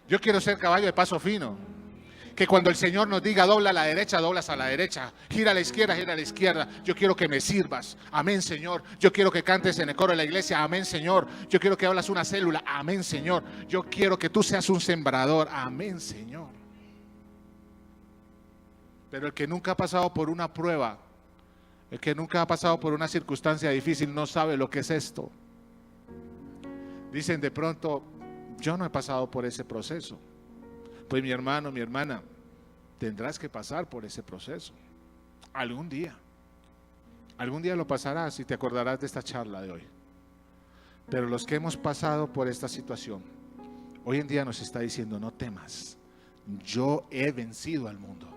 Yo quiero ser caballo de paso fino. Que cuando el Señor nos diga dobla a la derecha, doblas a la derecha, gira a la izquierda, gira a la izquierda. Yo quiero que me sirvas, amén Señor. Yo quiero que cantes en el coro de la iglesia, amén Señor. Yo quiero que hablas una célula, amén Señor. Yo quiero que tú seas un sembrador, amén Señor. Pero el que nunca ha pasado por una prueba, el que nunca ha pasado por una circunstancia difícil, no sabe lo que es esto. Dicen de pronto, yo no he pasado por ese proceso. Pues mi hermano, mi hermana, tendrás que pasar por ese proceso. Algún día lo pasarás y te acordarás de esta charla de hoy. Pero los que hemos pasado por esta situación, hoy en día nos está diciendo, no temas, yo he vencido al mundo.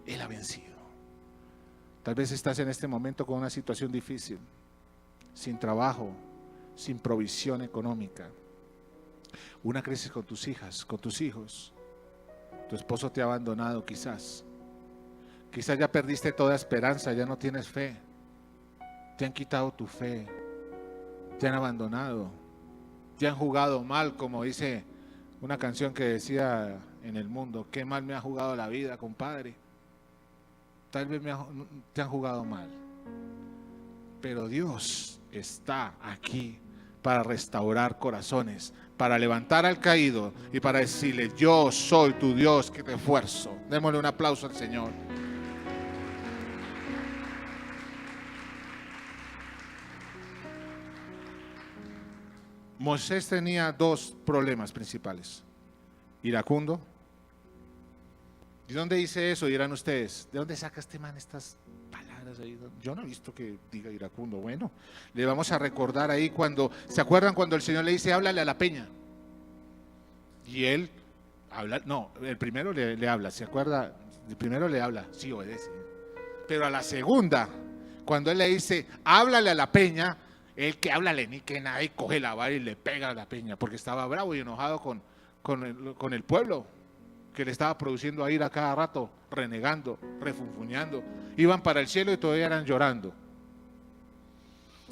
Él ha vencido. Tal vez estás en este momento con una situación difícil, sin trabajo, sin provisión económica, una crisis con tus hijas, con tus hijos. Tu esposo te ha abandonado quizás ya perdiste toda esperanza, ya no tienes fe, te han quitado tu fe, te han abandonado, te han jugado mal, como dice una canción que decía en el mundo, qué mal me ha jugado la vida, compadre. Tal vez te han jugado mal, pero Dios está aquí para restaurar corazones, para levantar al caído y para decirle, yo soy tu Dios que te esfuerzo. Démosle un aplauso al Señor. Moisés tenía dos problemas principales: iracundo. ¿Y dónde dice eso? Dirán ustedes, ¿de dónde saca este man estas palabras ahí? Yo no he visto que diga iracundo. Bueno, le vamos a recordar ahí cuando, ¿se acuerdan cuando el Señor le dice, háblale a la peña? Y él habla, no, el primero le habla, ¿se acuerda? El primero le habla, sí obedece. Pero a la segunda, cuando él le dice, háblale a la peña, él que háblale ni que nada y coge la vara y le pega a la peña, porque estaba bravo y enojado con el pueblo, que le estaba produciendo a ira cada rato, renegando, refunfuñando. Iban para el cielo y todavía eran llorando.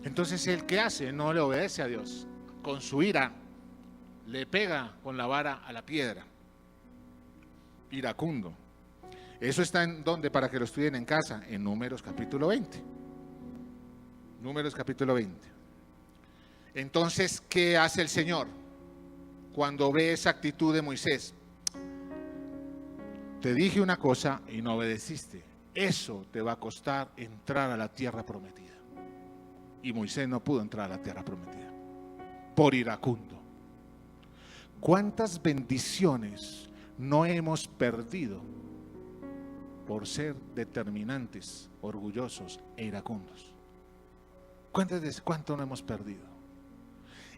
Entonces, ¿él qué hace? No le obedece a Dios. Con su ira, le pega con la vara a la piedra. Iracundo. Eso está en donde, para que lo estudien en casa, en Números capítulo 20. Números capítulo 20. Entonces, ¿qué hace el Señor cuando ve esa actitud de Moisés? Te dije una cosa y no obedeciste. Eso te va a costar entrar a la tierra prometida. Y Moisés no pudo entrar a la tierra prometida por iracundo. ¿Cuántas bendiciones no hemos perdido por ser determinantes, orgullosos e iracundos? ¿Cuánto no hemos perdido?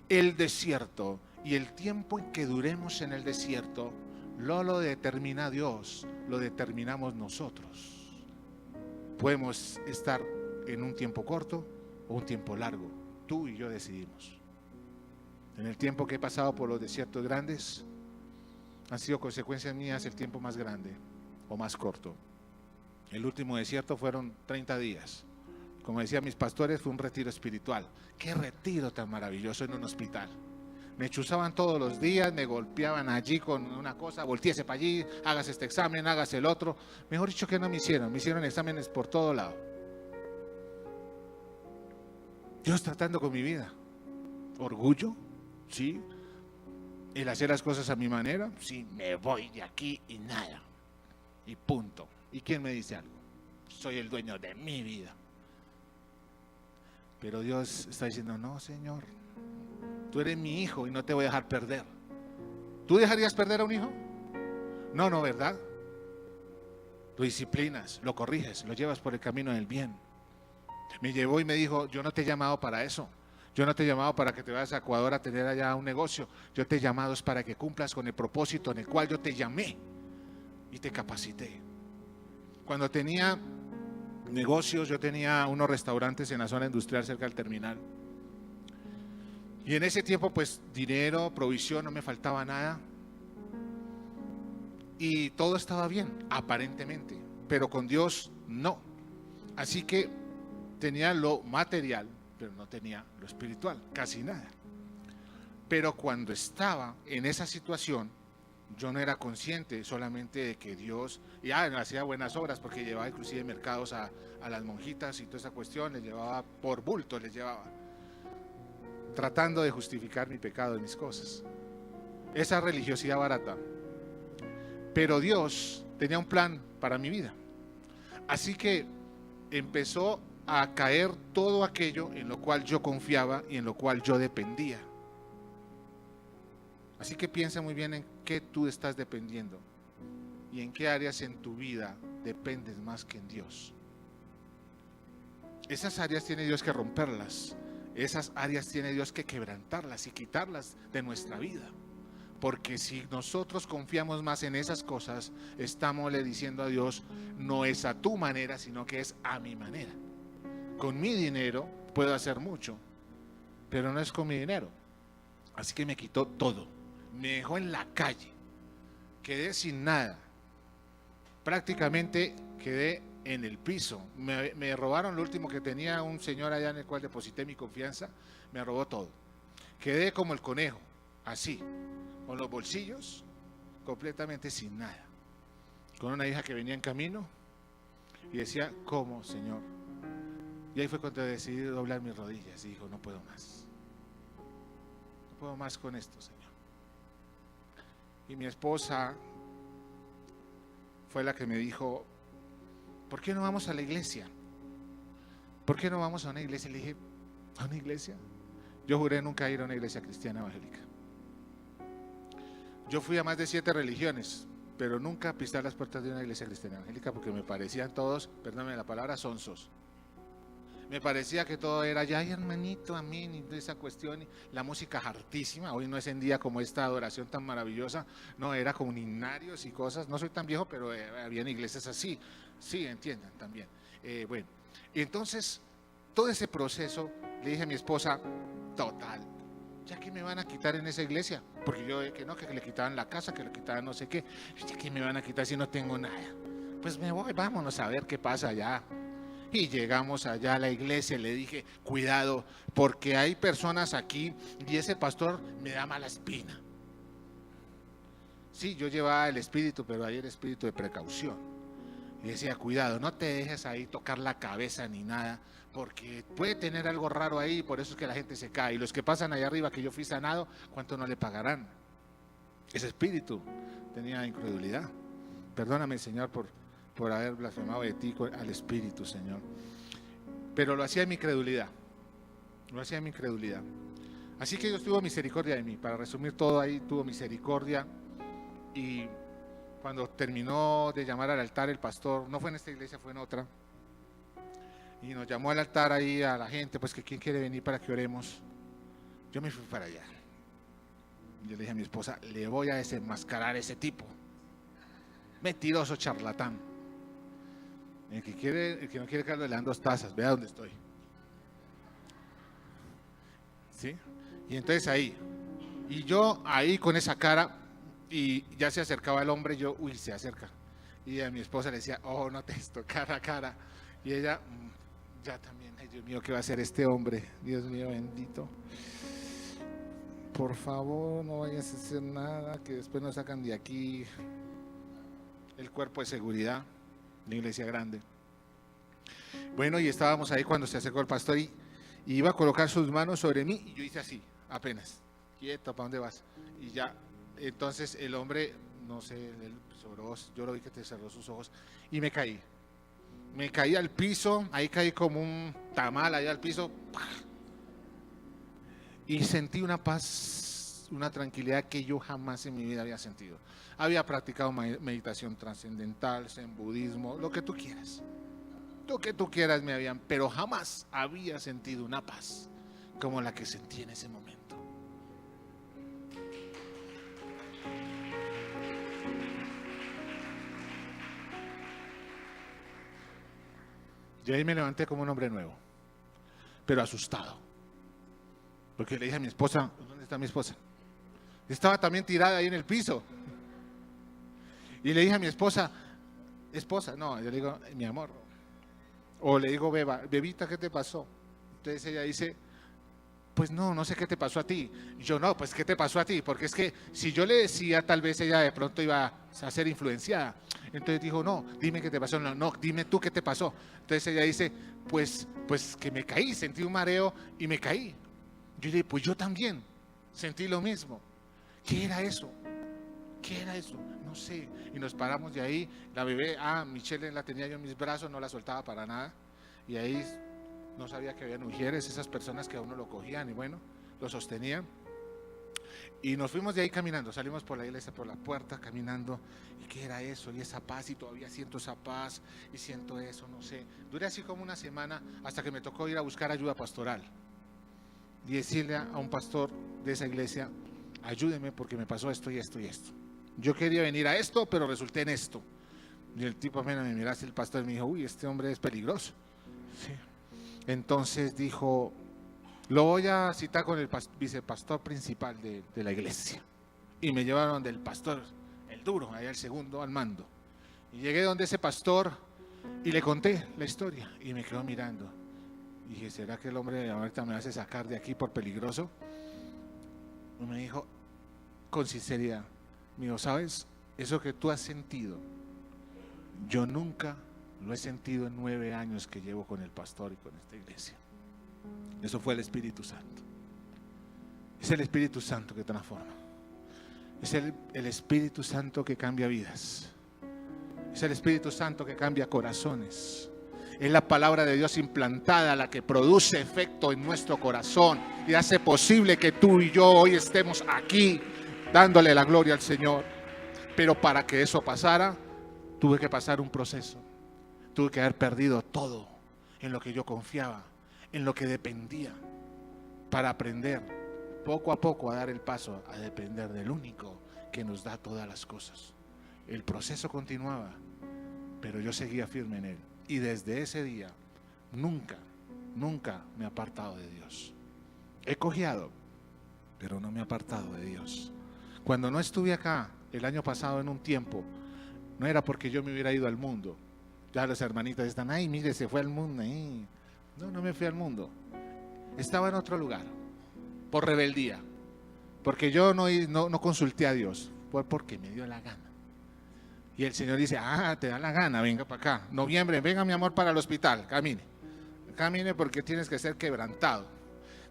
El desierto y el tiempo en que duremos en el desierto no lo determina Dios, lo determinamos nosotros. Podemos estar en un tiempo corto o un tiempo largo. Tú y yo decidimos. En el tiempo que he pasado por los desiertos grandes, han sido consecuencias mías el tiempo más grande o más corto. El último desierto fueron 30 días. Como decían mis pastores, fue un retiro espiritual. ¡Qué retiro tan maravilloso en un hospital! Me chuzaban todos los días, me golpeaban allí con una cosa, volteese para allí, hágase este examen, hágase el otro. Mejor dicho, que no me hicieron exámenes por todo lado. Dios tratando con mi vida. Orgullo, sí. El hacer las cosas a mi manera, sí, me voy de aquí y nada. Y punto. ¿Y quién me dice algo? Soy el dueño de mi vida. Pero Dios está diciendo, no, Señor, tú eres mi hijo y no te voy a dejar perder. ¿Tú dejarías perder a un hijo? No, ¿verdad? Lo disciplinas, lo corriges, lo llevas por el camino del bien. Me llevó y me dijo, yo no te he llamado para eso. Yo no te he llamado para que te vayas a Ecuador a tener allá un negocio. Yo te he llamado es para que cumplas con el propósito en el cual yo te llamé y te capacité. Cuando tenía negocios, yo tenía unos restaurantes en la zona industrial cerca del terminal. Y en ese tiempo, pues, dinero, provisión, no me faltaba nada. y todo estaba bien, aparentemente, pero con Dios no. Así que tenía lo material, pero no tenía lo espiritual, casi nada. Pero cuando estaba en esa situación, yo no era consciente solamente de que Dios ya hacía buenas obras, porque llevaba inclusive mercados a las monjitas y toda esa cuestión, les llevaba por bulto, les llevaba, tratando de justificar mi pecado y mis cosas. Esa religiosidad barata. Pero Dios tenía un plan para mi vida. Así que empezó a caer todo aquello en lo cual yo confiaba y en lo cual yo dependía. Así que piensa muy bien en qué tú estás dependiendo y en qué áreas en tu vida dependes más que en Dios. Esas áreas tiene Dios que romperlas. Esas áreas tiene Dios que quebrantarlas y quitarlas de nuestra vida. Porque si nosotros confiamos más en esas cosas, estamos le diciendo a Dios, no es a tu manera, sino que es a mi manera. Con mi dinero puedo hacer mucho, pero no es con mi dinero. Así que me quitó todo. Me dejó en la calle. Quedé sin nada. Prácticamente quedé en el piso. Me robaron lo último que tenía, un señor allá en el cual deposité mi confianza. Me robó todo. Quedé como el conejo, así, con los bolsillos completamente sin nada, con una hija que venía en camino y decía, ¿cómo, Señor? Y ahí fue cuando decidí doblar mis rodillas y dijo, no puedo más, no puedo más con esto, Señor. Y mi esposa fue la que me dijo, ¿por qué no vamos a la iglesia? ¿Por qué no vamos a una iglesia? Le dije, ¿a una iglesia? Yo juré nunca ir a una iglesia cristiana evangélica. Yo fui a más de 7 religiones, pero nunca pisé las puertas de una iglesia cristiana evangélica porque me parecían todos, perdóname la palabra, sonsos. Me parecía que todo era ya, ay hermanito, amén, y esa cuestión, y la música hartísima. Hoy no es en día como esta adoración tan maravillosa, no, era con himnarios y cosas. No soy tan viejo, pero habían iglesias así, sí, entiendan también. Bueno, y entonces todo ese proceso, le dije a mi esposa, total, ¿ya qué me van a quitar en esa iglesia? Porque yo que no, que le quitaban la casa, que le quitaban no sé qué. ¿Ya qué me van a quitar si no tengo nada? Pues me voy, vámonos a ver qué pasa allá. Y llegamos allá a la iglesia, le dije, cuidado, porque hay personas aquí y ese pastor me da mala espina. Sí, yo llevaba el espíritu, pero ahí el espíritu de precaución. Y decía, cuidado, no te dejes ahí tocar la cabeza ni nada, porque puede tener algo raro ahí, por eso es que la gente se cae. Y los que pasan allá arriba, que yo fui sanado, ¿cuánto no le pagarán? Ese espíritu tenía incredulidad. Perdóname, Señor, por haber blasfemado de ti al Espíritu, Señor. Pero lo hacía en mi credulidad. Lo hacía en mi credulidad. Así que Dios tuvo misericordia de mí. Para resumir todo ahí, tuvo misericordia. Y cuando terminó de llamar al altar el pastor, no fue en esta iglesia, fue en otra, y nos llamó al altar ahí a la gente, pues que quién quiere venir para que oremos. Yo me fui para allá. Yo le dije a mi esposa, le voy a desenmascarar a ese tipo. Mentiroso, charlatán. El que no quiere Carlos le dan 2 tazas, vea dónde estoy. ¿Sí? Y entonces ahí, y yo ahí con esa cara, y ya se acercaba el hombre, yo, uy, se acerca. Y a mi esposa le decía, oh, no te esto, cara a cara. Y ella, ya también, ay Dios mío, ¿qué va a hacer este hombre? Dios mío, bendito. Por favor, no vayas a hacer nada, que después nos sacan de aquí. El cuerpo de seguridad, la iglesia grande. Bueno, y estábamos ahí cuando se acercó el pastor y iba a colocar sus manos sobre mí y yo hice así, apenas, quieto, ¿para dónde vas? Y ya, entonces el hombre, no sé, él sobró, yo lo vi que te cerró sus ojos y me caí al piso, ahí caí como un tamal allá al piso y sentí una paz, una tranquilidad que yo jamás en mi vida había sentido. Había practicado meditación trascendental, zen budismo, lo que tú quieras. Lo que tú quieras me habían, pero jamás había sentido una paz como la que sentí en ese momento. Yo ahí me levanté como un hombre nuevo, pero asustado. Porque le dije a mi esposa, ¿dónde está mi esposa? Estaba también tirada ahí en el piso. Y le dije a mi esposa, no, yo le digo, mi amor. O le digo, bebita, ¿qué te pasó? Entonces ella dice, pues no sé qué te pasó a ti. Y yo, no, pues ¿qué te pasó a ti? Porque es que si yo le decía, tal vez ella de pronto iba a ser influenciada. Entonces dijo, no, dime qué te pasó. No, dime tú qué te pasó. Entonces ella dice, pues que me caí, sentí un mareo y me caí. Yo le dije, pues yo también sentí lo mismo. ¿Qué era eso? ¿Qué era eso? No sé. Y nos paramos de ahí. La bebé, Michelle la tenía yo en mis brazos, no la soltaba para nada. Y ahí no sabía que habían ujieres, esas personas que a uno lo cogían y bueno, lo sostenían. Y nos fuimos de ahí caminando, salimos por la iglesia, por la puerta, caminando. ¿Y qué era eso? Y esa paz, y todavía siento esa paz, y siento eso, no sé. Duré así como una semana hasta que me tocó ir a buscar ayuda pastoral. Y decirle a un pastor de esa iglesia, ayúdeme porque me pasó esto y esto y esto. Yo quería venir a esto, pero resulté en esto. Y el tipo apenas me miraste, el pastor me dijo, uy, este hombre es peligroso. Sí. Entonces dijo, lo voy a citar con el vicepastor principal de la iglesia. Y me llevaron del pastor, el duro, allá el segundo al mando. Y llegué donde ese pastor y le conté la historia. Y me quedó mirando. Y dije, ¿será que el hombre ahorita me hace sacar de aquí por peligroso? Y me dijo, con sinceridad, me dijo, ¿sabes? Eso que tú has sentido, yo nunca lo he sentido en 9 años que llevo con el pastor y con esta iglesia. Eso fue el Espíritu Santo. Es el Espíritu Santo que transforma. Es el Espíritu Santo que cambia vidas. Es el Espíritu Santo que cambia corazones. Es la palabra de Dios implantada la que produce efecto en nuestro corazón y hace posible que tú y yo hoy estemos aquí dándole la gloria al Señor. Pero para que eso pasara, tuve que pasar un proceso. Tuve que haber perdido todo en lo que yo confiaba, en lo que dependía, para aprender poco a poco a dar el paso a depender del único que nos da todas las cosas. El proceso continuaba, pero yo seguía firme en él. Y desde ese día, nunca me he apartado de Dios. He cojeado, pero no me he apartado de Dios. Cuando no estuve acá el año pasado en un tiempo, no era porque yo me hubiera ido al mundo. Ya las hermanitas están, ay, mire, se fue al mundo. No me fui al mundo. Estaba en otro lugar, por rebeldía. Porque yo no consulté a Dios, fue porque me dio la gana. Y el Señor dice, te da la gana, venga para acá. Noviembre, venga mi amor para el hospital, camine porque tienes que ser quebrantado.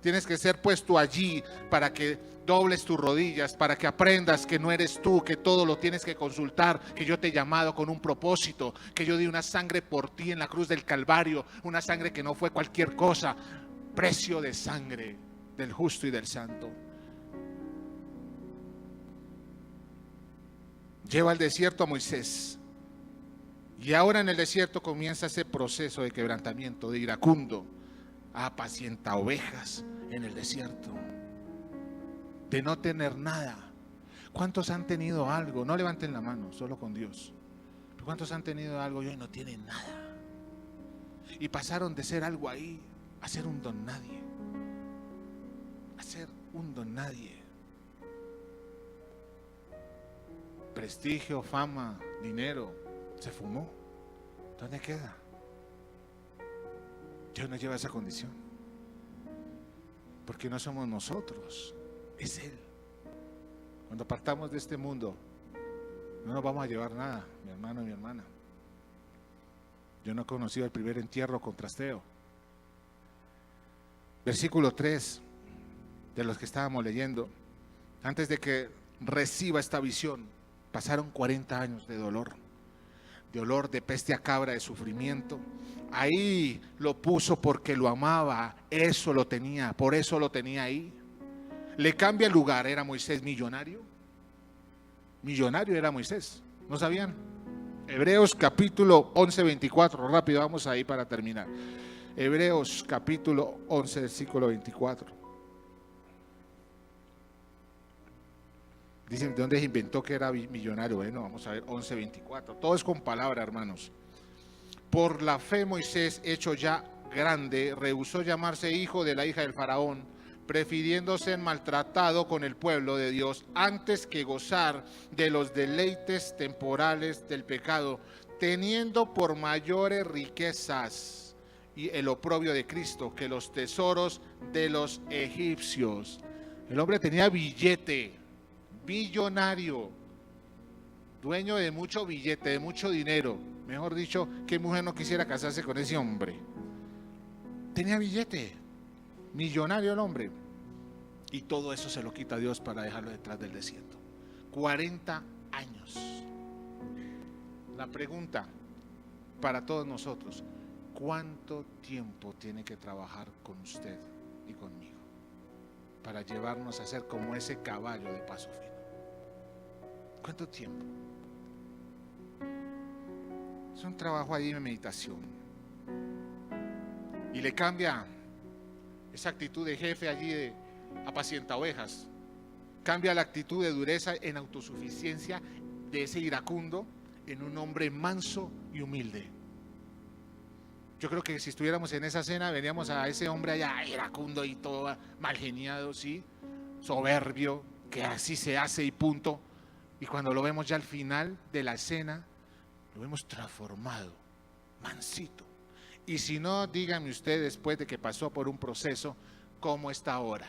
Tienes que ser puesto allí para que dobles tus rodillas, para que aprendas que no eres tú, que todo lo tienes que consultar, que yo te he llamado con un propósito, que yo di una sangre por ti en la cruz del Calvario, una sangre que no fue cualquier cosa, precio de sangre del justo y del santo. Lleva al desierto a Moisés. Y ahora en el desierto comienza ese proceso de quebrantamiento, de iracundo. Apacienta ovejas en el desierto. De no tener nada. ¿Cuántos han tenido algo? No levanten la mano, solo con Dios. ¿Cuántos han tenido algo y hoy no tienen nada? Y pasaron de ser algo ahí a ser un don nadie. A ser un don nadie. Prestigio, fama, dinero, se fumó. ¿Dónde queda? Dios nos lleva a esa condición. Porque no somos nosotros, es Él. Cuando partamos de este mundo, no nos vamos a llevar nada, mi hermano y mi hermana. Yo no he conocido el primer entierro con trasteo. Versículo 3 de los que estábamos leyendo. Antes de que reciba esta visión, pasaron 40 años de dolor, de peste a cabra, de sufrimiento. Ahí lo puso porque lo amaba, eso lo tenía, por eso lo tenía ahí. Le cambia el lugar, era Moisés millonario. Millonario era Moisés, ¿no sabían? Hebreos capítulo 11, 24, rápido, vamos ahí para terminar. Hebreos capítulo 11, versículo 24. Dicen, ¿de dónde se inventó que era millonario? Bueno, vamos a ver, 11:24. Todo es con palabra, hermanos. Por la fe Moisés, hecho ya grande, rehusó llamarse hijo de la hija del faraón, prefiriendo ser maltratado con el pueblo de Dios antes que gozar de los deleites temporales del pecado, teniendo por mayores riquezas y el oprobio de Cristo que los tesoros de los egipcios. El hombre tenía billete, billonario, dueño de mucho billete, de mucho dinero. Mejor dicho, ¿qué mujer no quisiera casarse con ese hombre? Tenía billete, millonario el hombre. Y todo eso se lo quita Dios para dejarlo detrás del desierto. 40 años. La pregunta para todos nosotros: ¿cuánto tiempo tiene que trabajar con usted y conmigo para llevarnos a ser como ese caballo de paso fino? ¿Cuánto tiempo? Es un trabajo ahí de meditación. Y le cambia esa actitud de jefe allí de apacienta ovejas. Cambia la actitud de dureza en autosuficiencia de ese iracundo en un hombre manso y humilde. Yo creo que si estuviéramos en esa cena, veríamos a ese hombre allá iracundo y todo mal geniado, ¿sí? Soberbio, que así se hace y punto. Y cuando lo vemos ya al final de la cena, lo vemos transformado, mansito. Y si no, díganme usted, después de que pasó por un proceso, ¿cómo está ahora?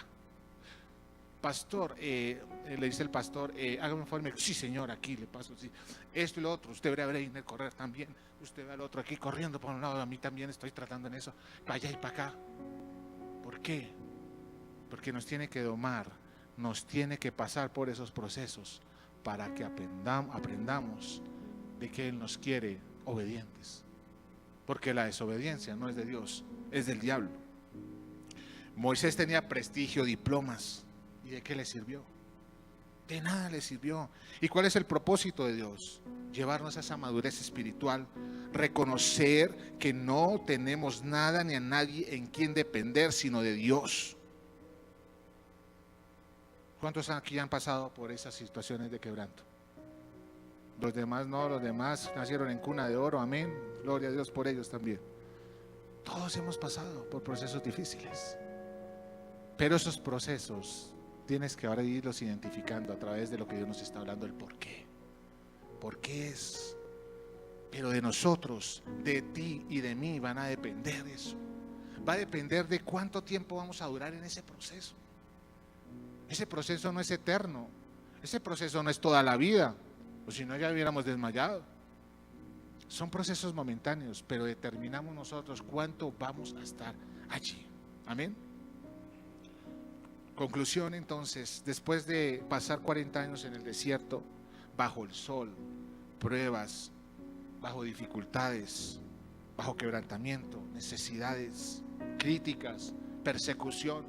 Pastor, le dice el pastor, hágame un informe. Sí, señor, aquí le paso, sí. Esto y lo otro. Usted verá a Breiner correr también. Usted ve al otro aquí corriendo por un lado. A mí también estoy tratando en eso. Para allá y para acá. ¿Por qué? Porque nos tiene que domar, nos tiene que pasar por esos procesos para que aprendamos de que Él nos quiere obedientes. Porque la desobediencia no es de Dios, es del diablo. Moisés tenía prestigio, diplomas. ¿Y de qué le sirvió? De nada le sirvió. ¿Y cuál es el propósito de Dios? Llevarnos a esa madurez espiritual, reconocer que no tenemos nada ni a nadie en quien depender sino de Dios. ¿Cuántos aquí han pasado por esas situaciones de quebranto? Los demás no, los demás nacieron en cuna de oro, amén. Gloria a Dios por ellos también. Todos hemos pasado por procesos difíciles. Pero esos procesos tienes que ahora irlos identificando a través de lo que Dios nos está hablando, el por qué. ¿Por qué es? Pero de nosotros, de ti y de mí van a depender eso. Va a depender de cuánto tiempo vamos a durar en ese proceso. Ese proceso no es eterno. Ese proceso no es toda la vida. O si no, ya hubiéramos desmayado. Son procesos momentáneos, pero determinamos nosotros cuánto vamos a estar allí. Amén. Conclusión entonces, después de pasar 40 años en el desierto, bajo el sol, pruebas, bajo dificultades, bajo quebrantamiento, necesidades, críticas, persecución.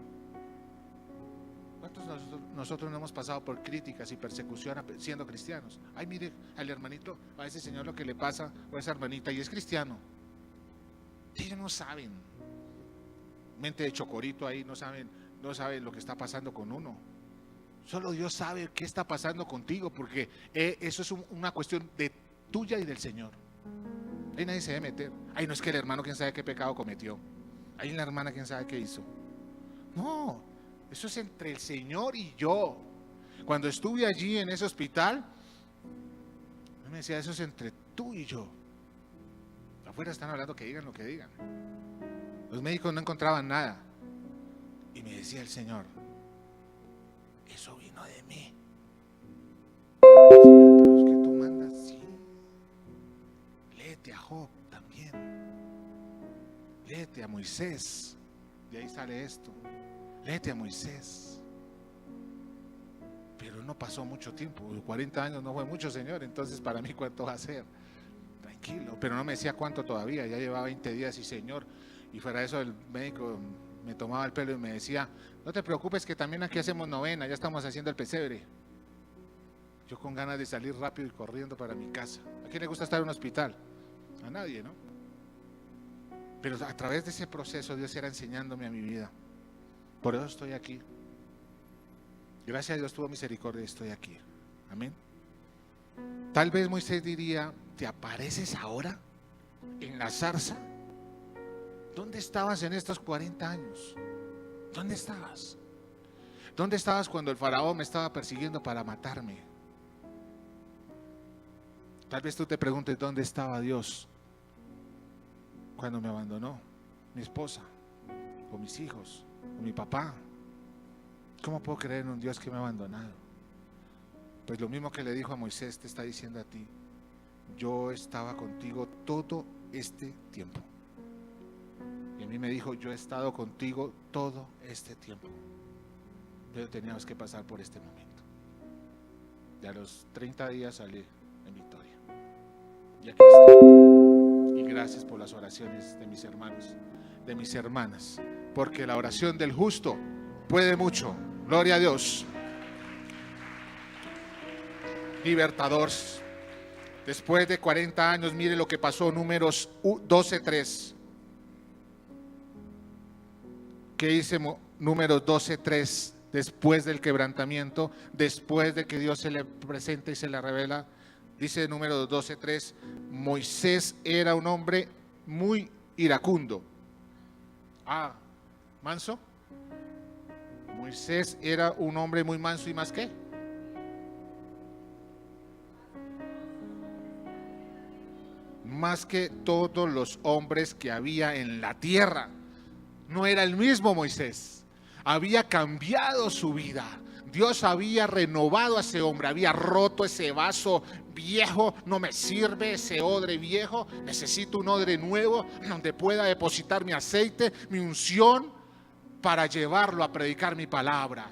¿Cuántos nosotros no hemos pasado por críticas y persecución siendo cristianos? Ay, mire al hermanito, a ese señor lo que le pasa, o a esa hermanita, y es cristiano. Ellos no saben. Mente de chocorito ahí, no saben lo que está pasando con uno. Solo Dios sabe qué está pasando contigo, porque eso es una cuestión de tuya y del Señor. Ahí nadie se debe meter. Ahí no es que el hermano quién sabe qué pecado cometió. Ahí la hermana quién sabe qué hizo. No, eso es entre el Señor y yo. Cuando estuve allí en ese hospital, Él me decía, eso es entre tú y yo. Afuera están hablando que digan lo que digan. Los médicos no encontraban nada. Y me decía el Señor, eso vino de mí. Señor, pero es que tú mandas, sí. Léete a Job también. Léete a Moisés. De ahí sale esto. Léete a Moisés. Pero no pasó mucho tiempo. 40 años no fue mucho, Señor. Entonces para mí, ¿cuánto va a ser? Tranquilo. Pero no me decía cuánto todavía. Ya llevaba 20 días y Señor. Y fuera de eso el médico me tomaba el pelo y me decía, no te preocupes que también aquí hacemos novena, ya estamos haciendo el pesebre. Yo con ganas de salir rápido y corriendo para mi casa. ¿A quién le gusta estar en un hospital? A nadie, ¿no? Pero a través de ese proceso Dios era enseñándome a mi vida. Por eso estoy aquí. Gracias a Dios tuvo misericordia y estoy aquí. Amén. Tal vez Moisés diría, ¿te apareces ahora en la zarza? ¿Dónde estabas en estos 40 años? ¿Dónde estabas? ¿Dónde estabas cuando el faraón me estaba persiguiendo para matarme? Tal vez tú te preguntes, ¿dónde estaba Dios cuando me abandonó mi esposa, o mis hijos, o mi papá? ¿Cómo puedo creer en un Dios que me ha abandonado? Pues lo mismo que le dijo a Moisés te está diciendo a ti. Yo estaba contigo todo este tiempo. Y a mí me dijo, yo he estado contigo todo este tiempo, pero teníamos que pasar por este momento. Y a los 30 días salí en victoria. Y aquí estoy. Y gracias por las oraciones de mis hermanos, de mis hermanas, porque la oración del justo puede mucho. Gloria a Dios. Libertador. Después de 40 años, mire lo que pasó, Números 12:3. ¿Qué dice Números 12:3? Después del quebrantamiento, después de que Dios se le presenta y se le revela, dice Números 12:3, Moisés era un hombre muy iracundo. ¿Manso? Moisés era un hombre muy manso y más qué. Más que todos los hombres que había en la tierra. No era el mismo Moisés, había cambiado su vida. Dios había renovado a ese hombre, había roto ese vaso viejo. No me sirve ese odre viejo, necesito un odre nuevo donde pueda depositar mi aceite, mi unción, para llevarlo a predicar mi palabra,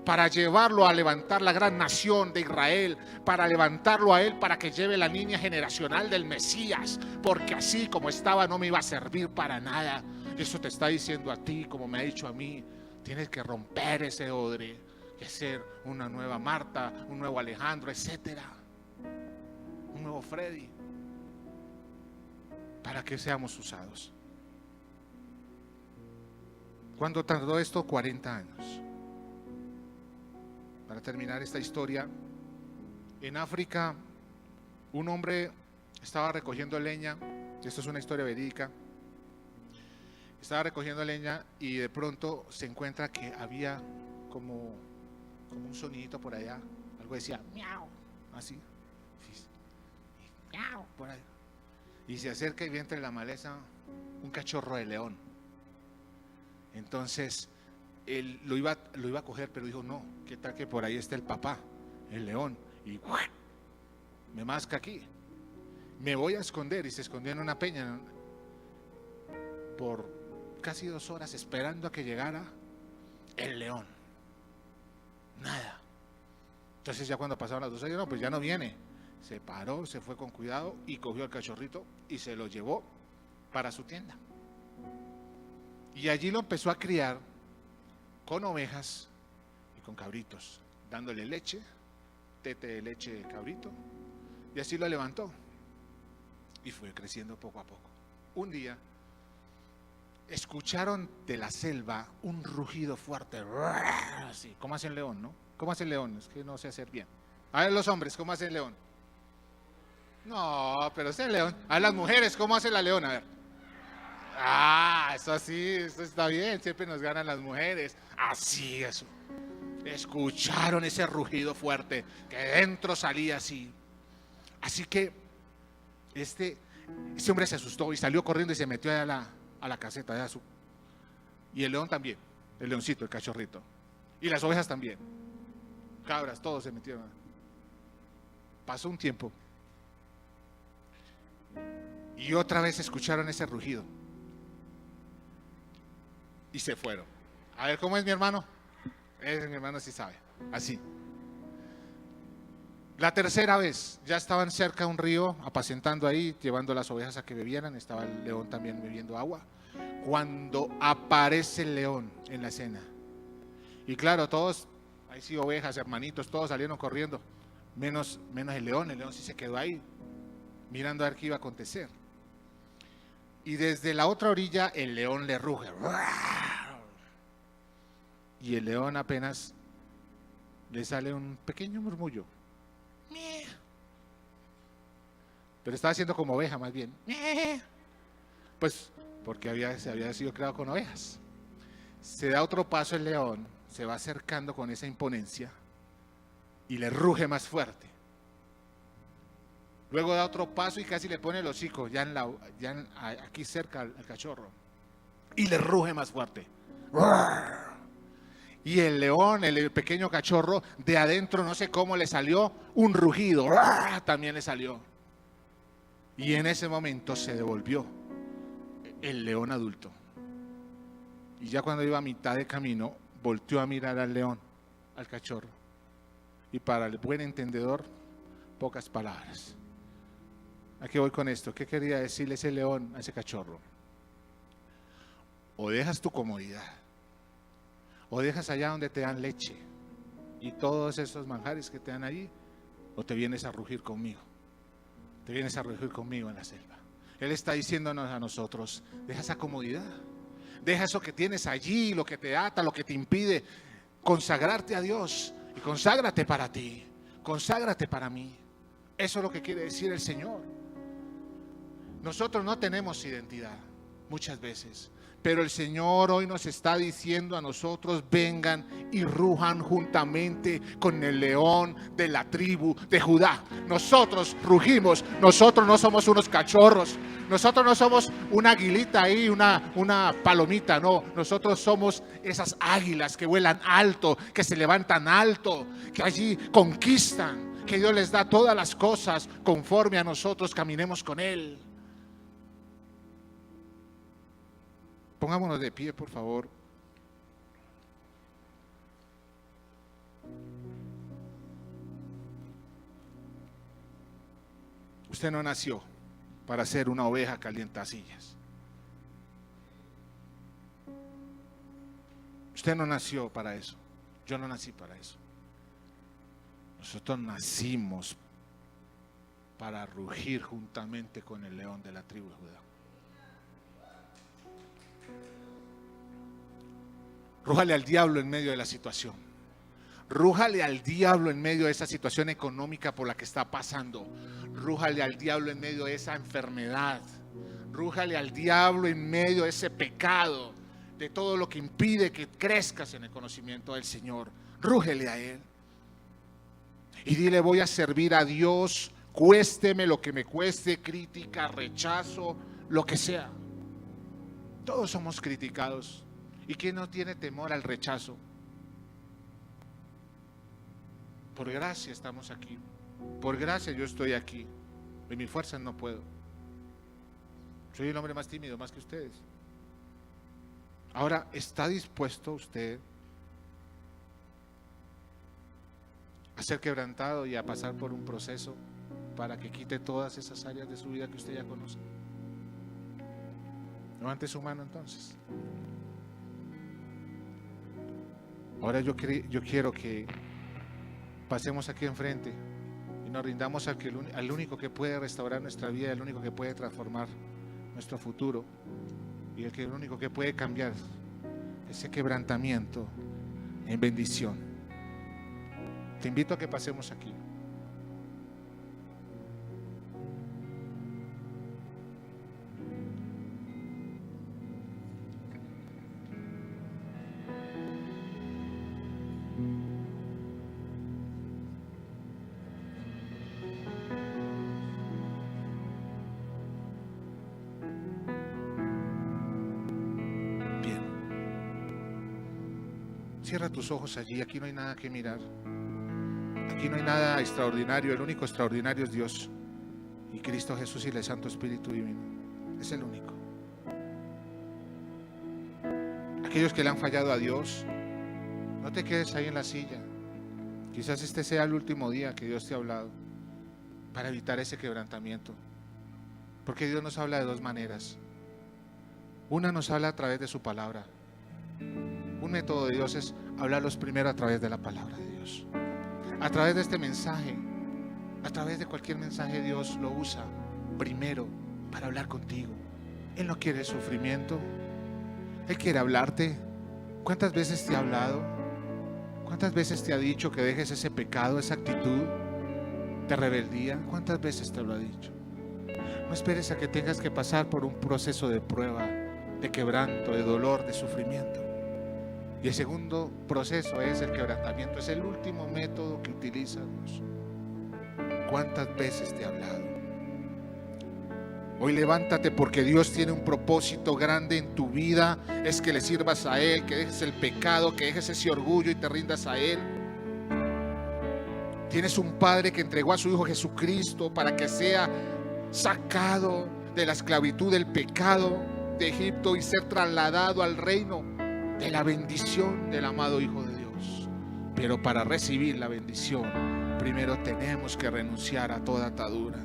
para llevarlo a levantar la gran nación de Israel, para levantarlo a él para que lleve la línea generacional del Mesías, porque así como estaba no me iba a servir para nada. Y eso te está diciendo a ti, como me ha dicho a mí. Tienes que romper ese odre y ser una nueva Marta, un nuevo Alejandro, etcétera, un nuevo Freddy, para que seamos usados. ¿Cuánto tardó esto? 40 años. Para terminar esta historia, en África un hombre estaba recogiendo leña. Esto es una historia verídica. Estaba recogiendo leña y de pronto se encuentra que había como un sonidito por allá. Algo decía miau, así, miau, por ahí. Y se acerca y ve entre la maleza un cachorro de león. Entonces él lo iba a coger, pero dijo, no, ¿qué tal que por ahí está el papá, el león? Y me masca aquí. Me voy a esconder. Y se escondió en una peña por casi 2 horas esperando a que llegara el león. Nada. Entonces ya cuando pasaron las 2 horas, no, pues ya no viene. Se paró, se fue con cuidado y cogió al cachorrito y se lo llevó para su tienda. Y allí lo empezó a criar con ovejas y con cabritos, dándole leche, tete de leche de cabrito, y así lo levantó. Y fue creciendo poco a poco. Un día escucharon de la selva un rugido fuerte, así, como hace el león, ¿no? ¿Cómo hace el león? Es que no sé hacer bien. A ver los hombres, ¿cómo hace el león? No, pero es el león. A ver las mujeres, ¿cómo hace la leona? A ver. Eso sí, eso está bien, siempre nos ganan las mujeres. Así, eso. Escucharon ese rugido fuerte que dentro salía así. Así que este hombre se asustó y salió corriendo y se metió a la caseta. Y el león también, el leoncito, el cachorrito. Y las ovejas también. Cabras, todos se metieron. Pasó un tiempo. Y otra vez escucharon ese rugido. Y se fueron. A ver, ¿cómo es mi hermano? Mi hermano sí sabe. Así. La tercera vez, ya estaban cerca de un río, apacentando ahí, llevando las ovejas a que bebieran. Estaba el león también bebiendo agua. Cuando aparece el león en la escena. Y claro, todos, ahí sí, ovejas, hermanitos, todos salieron corriendo. Menos el león sí se quedó ahí, mirando a ver qué iba a acontecer. Y desde la otra orilla el león le ruge. Y el león apenas le sale un pequeño murmullo. Pero estaba haciendo como oveja más bien. Pues porque se había sido creado con ovejas. Se da otro paso el león, se va acercando con esa imponencia y le ruge más fuerte. Luego da otro paso y casi le pone el hocico, aquí cerca al cachorro, y le ruge más fuerte. Y el león, el pequeño cachorro, de adentro no sé cómo le salió un rugido, también le salió. Y en ese momento se devolvió el león adulto. Y ya cuando iba a mitad de camino, volteó a mirar al león, al cachorro. Y para el buen entendedor, pocas palabras. ¿A qué voy con esto? ¿Qué quería decirle ese león a ese cachorro? O dejas tu comodidad, o dejas allá donde te dan leche y todos esos manjares que te dan allí, o te vienes a rugir conmigo. Te vienes a rugir conmigo en la selva. Él está diciéndonos a nosotros, deja esa comodidad, deja eso que tienes allí, lo que te ata, lo que te impide consagrarte a Dios, y conságrate para ti, conságrate para mí. Eso es lo que quiere decir el Señor. Nosotros no tenemos identidad muchas veces, pero el Señor hoy nos está diciendo a nosotros, vengan y rujan juntamente con el león de la tribu de Judá. Nosotros rugimos, nosotros no somos unos cachorros, nosotros no somos una aguilita ahí, una palomita, no. Nosotros somos esas águilas que vuelan alto, que se levantan alto, que allí conquistan, que Dios les da todas las cosas conforme a nosotros caminemos con Él. Pongámonos de pie, por favor. Usted no nació para ser una oveja calientasillas. Usted no nació para eso. Yo no nací para eso. Nosotros nacimos para rugir juntamente con el león de la tribu de Judá. Rújale al diablo en medio de la situación. Rújale al diablo en medio de esa situación económica por la que está pasando. Rújale al diablo en medio de esa enfermedad. Rújale al diablo en medio de ese pecado, de todo lo que impide que crezcas en el conocimiento del Señor. Rújele a Él. Y dile, voy a servir a Dios, cuésteme lo que me cueste, crítica, rechazo, lo que sea. Todos somos criticados. ¿Y quién no tiene temor al rechazo? Por gracia estamos aquí. Por gracia yo estoy aquí. En mi fuerza no puedo. Soy el hombre más tímido, más que ustedes. Ahora, ¿está dispuesto usted a ser quebrantado y a pasar por un proceso para que quite todas esas áreas de su vida que usted ya conoce? Levante su mano entonces. Ahora yo quiero que pasemos aquí enfrente y nos rindamos al único que puede restaurar nuestra vida, el único que puede transformar nuestro futuro y el único que puede cambiar ese quebrantamiento en bendición. Te invito a que pasemos aquí. Cierra tus ojos allí, aquí no hay nada que mirar. Aquí no hay nada extraordinario, el único extraordinario es Dios y Cristo Jesús y el Santo Espíritu Divino. Es el único. Aquellos que le han fallado a Dios, no te quedes ahí en la silla. Quizás este sea el último día que Dios te ha hablado para evitar ese quebrantamiento. Porque Dios nos habla de dos maneras. Una nos habla a través de su palabra. Un método de Dios es hablarlos primero a través de la palabra de Dios. A través de este mensaje, a través de cualquier mensaje, Dios lo usa primero para hablar contigo. Él no quiere sufrimiento. Él quiere hablarte. ¿Cuántas veces te ha hablado? ¿Cuántas veces te ha dicho que dejes ese pecado, esa actitud de rebeldía? ¿Cuántas veces te lo ha dicho? No esperes a que tengas que pasar por un proceso de prueba, de quebranto, de dolor, de sufrimiento. Y el segundo proceso es el quebrantamiento. Es el último método que utiliza Dios. ¿Cuántas veces te he hablado? Hoy levántate, porque Dios tiene un propósito grande en tu vida. Es que le sirvas a Él, que dejes el pecado, que dejes ese orgullo y te rindas a Él. Tienes un Padre que entregó a su Hijo Jesucristo para que sea sacado de la esclavitud del pecado de Egipto y ser trasladado al reino de la bendición del amado Hijo de Dios. Pero para recibir la bendición, primero tenemos que renunciar a toda atadura.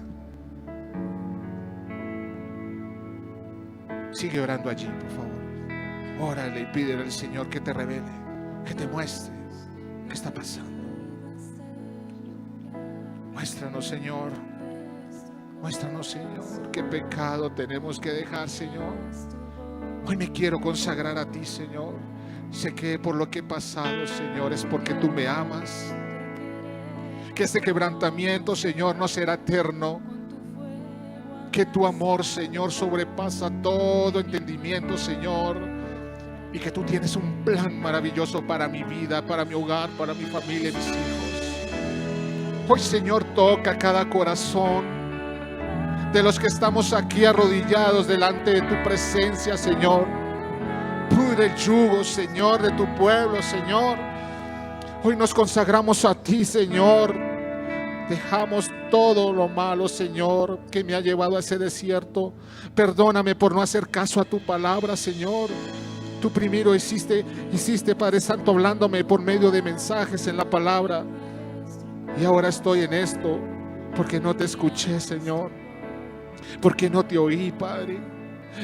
Sigue orando allí, por favor. Órale y pídele al Señor que te revele, que te muestre qué está pasando. Muéstranos, Señor. Muéstranos, Señor, qué pecado tenemos que dejar, Señor. Hoy me quiero consagrar a ti, Señor. Sé que por lo que he pasado, Señor, es porque tú me amas. Que este quebrantamiento, Señor, no será eterno. Que tu amor, Señor, sobrepasa todo entendimiento, Señor. Y que tú tienes un plan maravilloso para mi vida, para mi hogar, para mi familia y mis hijos. Hoy, Señor, toca cada corazón de los que estamos aquí arrodillados delante de tu presencia, Señor. Pudre el yugo, Señor, de tu pueblo, Señor. Hoy nos consagramos a ti, Señor. Dejamos todo lo malo, Señor, que me ha llevado a ese desierto. Perdóname por no hacer caso a tu palabra, Señor. Tú primero hiciste, Padre Santo, hablándome por medio de mensajes en la palabra. Y ahora estoy en esto porque no te escuché, Señor. Porque no te oí, Padre.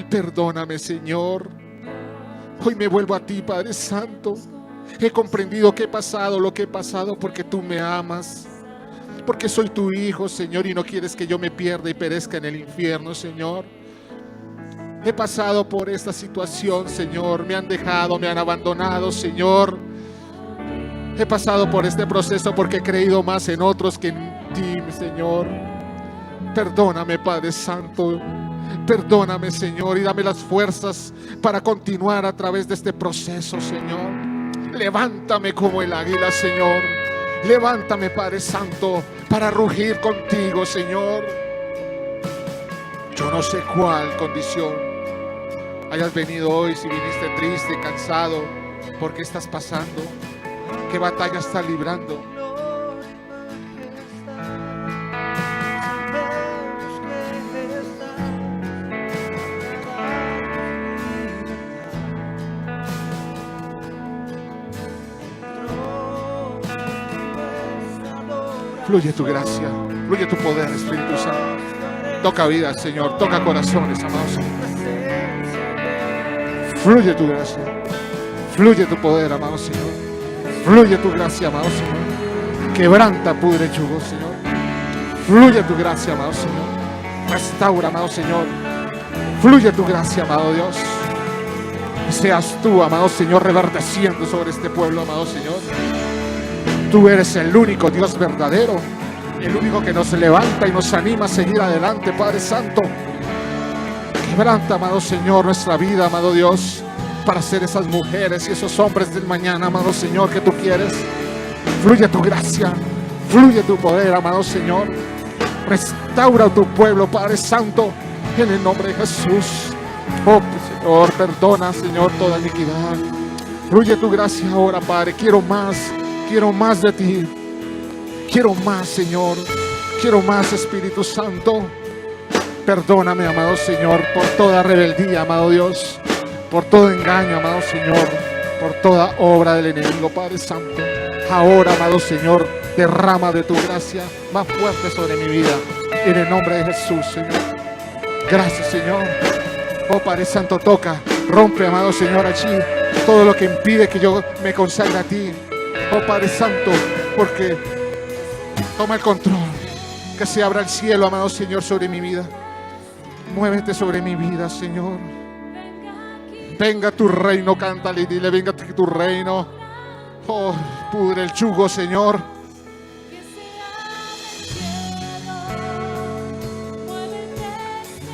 Perdóname, Señor. Hoy me vuelvo a ti, Padre Santo. He comprendido que he pasado lo que he pasado porque tú me amas. Porque soy tu hijo, Señor, y no quieres que yo me pierda y perezca en el infierno, Señor. He pasado por esta situación, Señor. Me han dejado, me han abandonado, Señor. He pasado por este proceso porque he creído más en otros que en ti, Señor. Perdóname, Padre Santo. Perdóname, Señor, y dame las fuerzas para continuar a través de este proceso, Señor. Levántame como el águila, Señor. Levántame, Padre Santo, para rugir contigo, Señor. Yo no sé cuál condición hayas venido hoy, si viniste triste, cansado, ¿por qué estás pasando? ¿Qué batalla estás librando? Fluye tu gracia, fluye tu poder, Espíritu Santo. Toca vidas, Señor, toca corazones, amados. Fluye tu gracia, fluye tu poder, amado Señor. Fluye tu gracia, amado Señor. Quebranta, pudre, yugo, Señor. Fluye tu gracia, amado Señor. Restaura, amado Señor. Fluye tu gracia, amado Dios. Seas tú, amado Señor, reverdeciendo sobre este pueblo, amado Señor. Tú eres el único Dios verdadero, el único que nos levanta y nos anima a seguir adelante, Padre Santo. Quebranta, amado Señor, nuestra vida, amado Dios, para ser esas mujeres y esos hombres del mañana, amado Señor, que tú quieres. Fluye tu gracia, fluye tu poder, amado Señor. Restaura tu pueblo, Padre Santo, en el nombre de Jesús. Oh, Señor, perdona, Señor, toda iniquidad. Fluye tu gracia ahora, Padre. Quiero más de ti. Quiero más, Señor. Quiero más, Espíritu Santo. Perdóname, amado Señor, por toda rebeldía, amado Dios, por todo engaño, amado Señor, por toda obra del enemigo, Padre Santo. Ahora, amado Señor, derrama de tu gracia más fuerte sobre mi vida, en el nombre de Jesús, Señor. Gracias, Señor. Oh, Padre Santo, toca, rompe, amado Señor, allí todo lo que impide que yo me consagre a ti. Oh, Padre Santo, porque toma el control. Que se abra el cielo, amado Señor, sobre mi vida. Muévete sobre mi vida, Señor. Venga tu reino, cántale y dile, venga tu reino. Oh, pudre el yugo, Señor.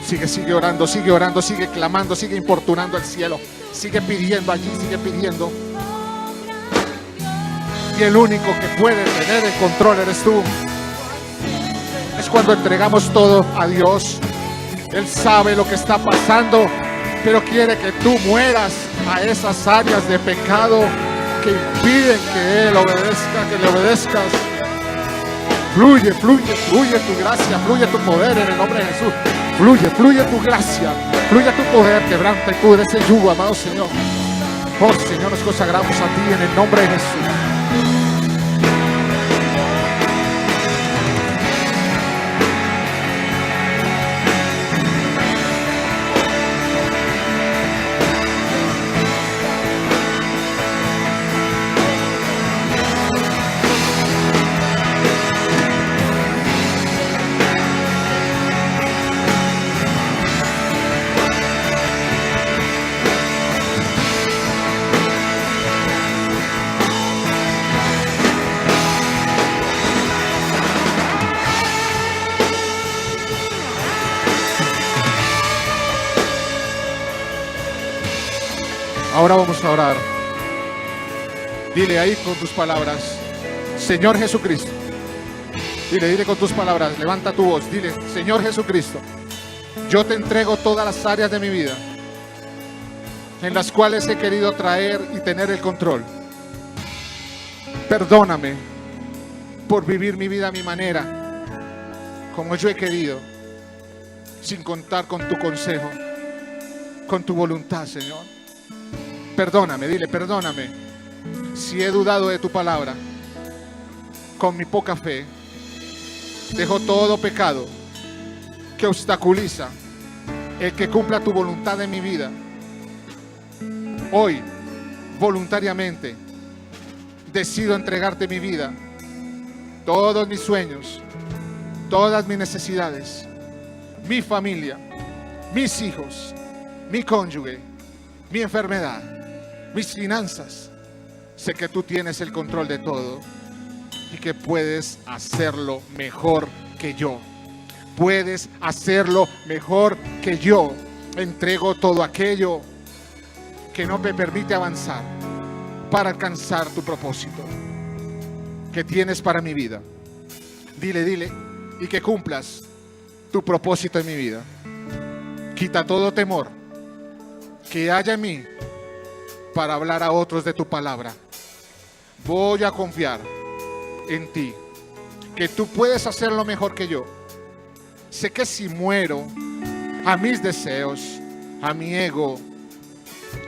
Sigue orando, sigue clamando, sigue importunando al cielo. Sigue pidiendo allí, sigue pidiendo. y el único que puede tener el control eres tú. Es cuando entregamos todo a Dios. Él sabe lo que está pasando, pero quiere que tú mueras a esas áreas de pecado que impiden que Él obedezca, que le obedezcas. Fluye, fluye, fluye tu gracia, fluye tu poder en el nombre de Jesús. Fluye, fluye tu gracia, fluye tu poder, quebranta y pudre ese yugo, amado Señor. Oh Señor, nos consagramos a ti en el nombre de Jesús. Ahora vamos a orar. Dile ahí con tus palabras, Señor Jesucristo. Dile con tus palabras, levanta tu voz, dile, Señor Jesucristo, yo te entrego todas las áreas de mi vida en las cuales he querido traer y tener el control. Perdóname por vivir mi vida a mi manera, como yo he querido, sin contar con tu consejo, con tu voluntad, Señor. Perdóname, dile, perdóname si he dudado de tu palabra. Con mi poca fe dejo todo pecado que obstaculiza el que cumpla tu voluntad en mi vida. Hoy, voluntariamente, decido entregarte mi vida, todos mis sueños, todas mis necesidades, mi familia, mis hijos, mi cónyuge, mi enfermedad, mis finanzas. Sé que tú tienes el control de todo y que puedes hacerlo mejor que yo. Puedes hacerlo mejor que yo. Entrego todo aquello que no me permite avanzar para alcanzar tu propósito que tienes para mi vida. Dile, y que cumplas tu propósito en mi vida. Quita todo temor que haya en mí para hablar a otros de tu palabra. Voy a confiar en ti, que tú puedes hacerlo mejor que yo. Sé que si muero a mis deseos, a mi ego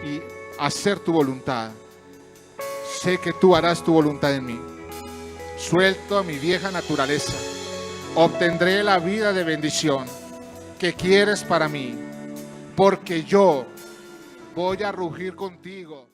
y hacer tu voluntad, sé que tú harás tu voluntad en mí. Suelto a mi vieja naturaleza, obtendré la vida de bendición que quieres para mí, porque yo voy a rugir contigo.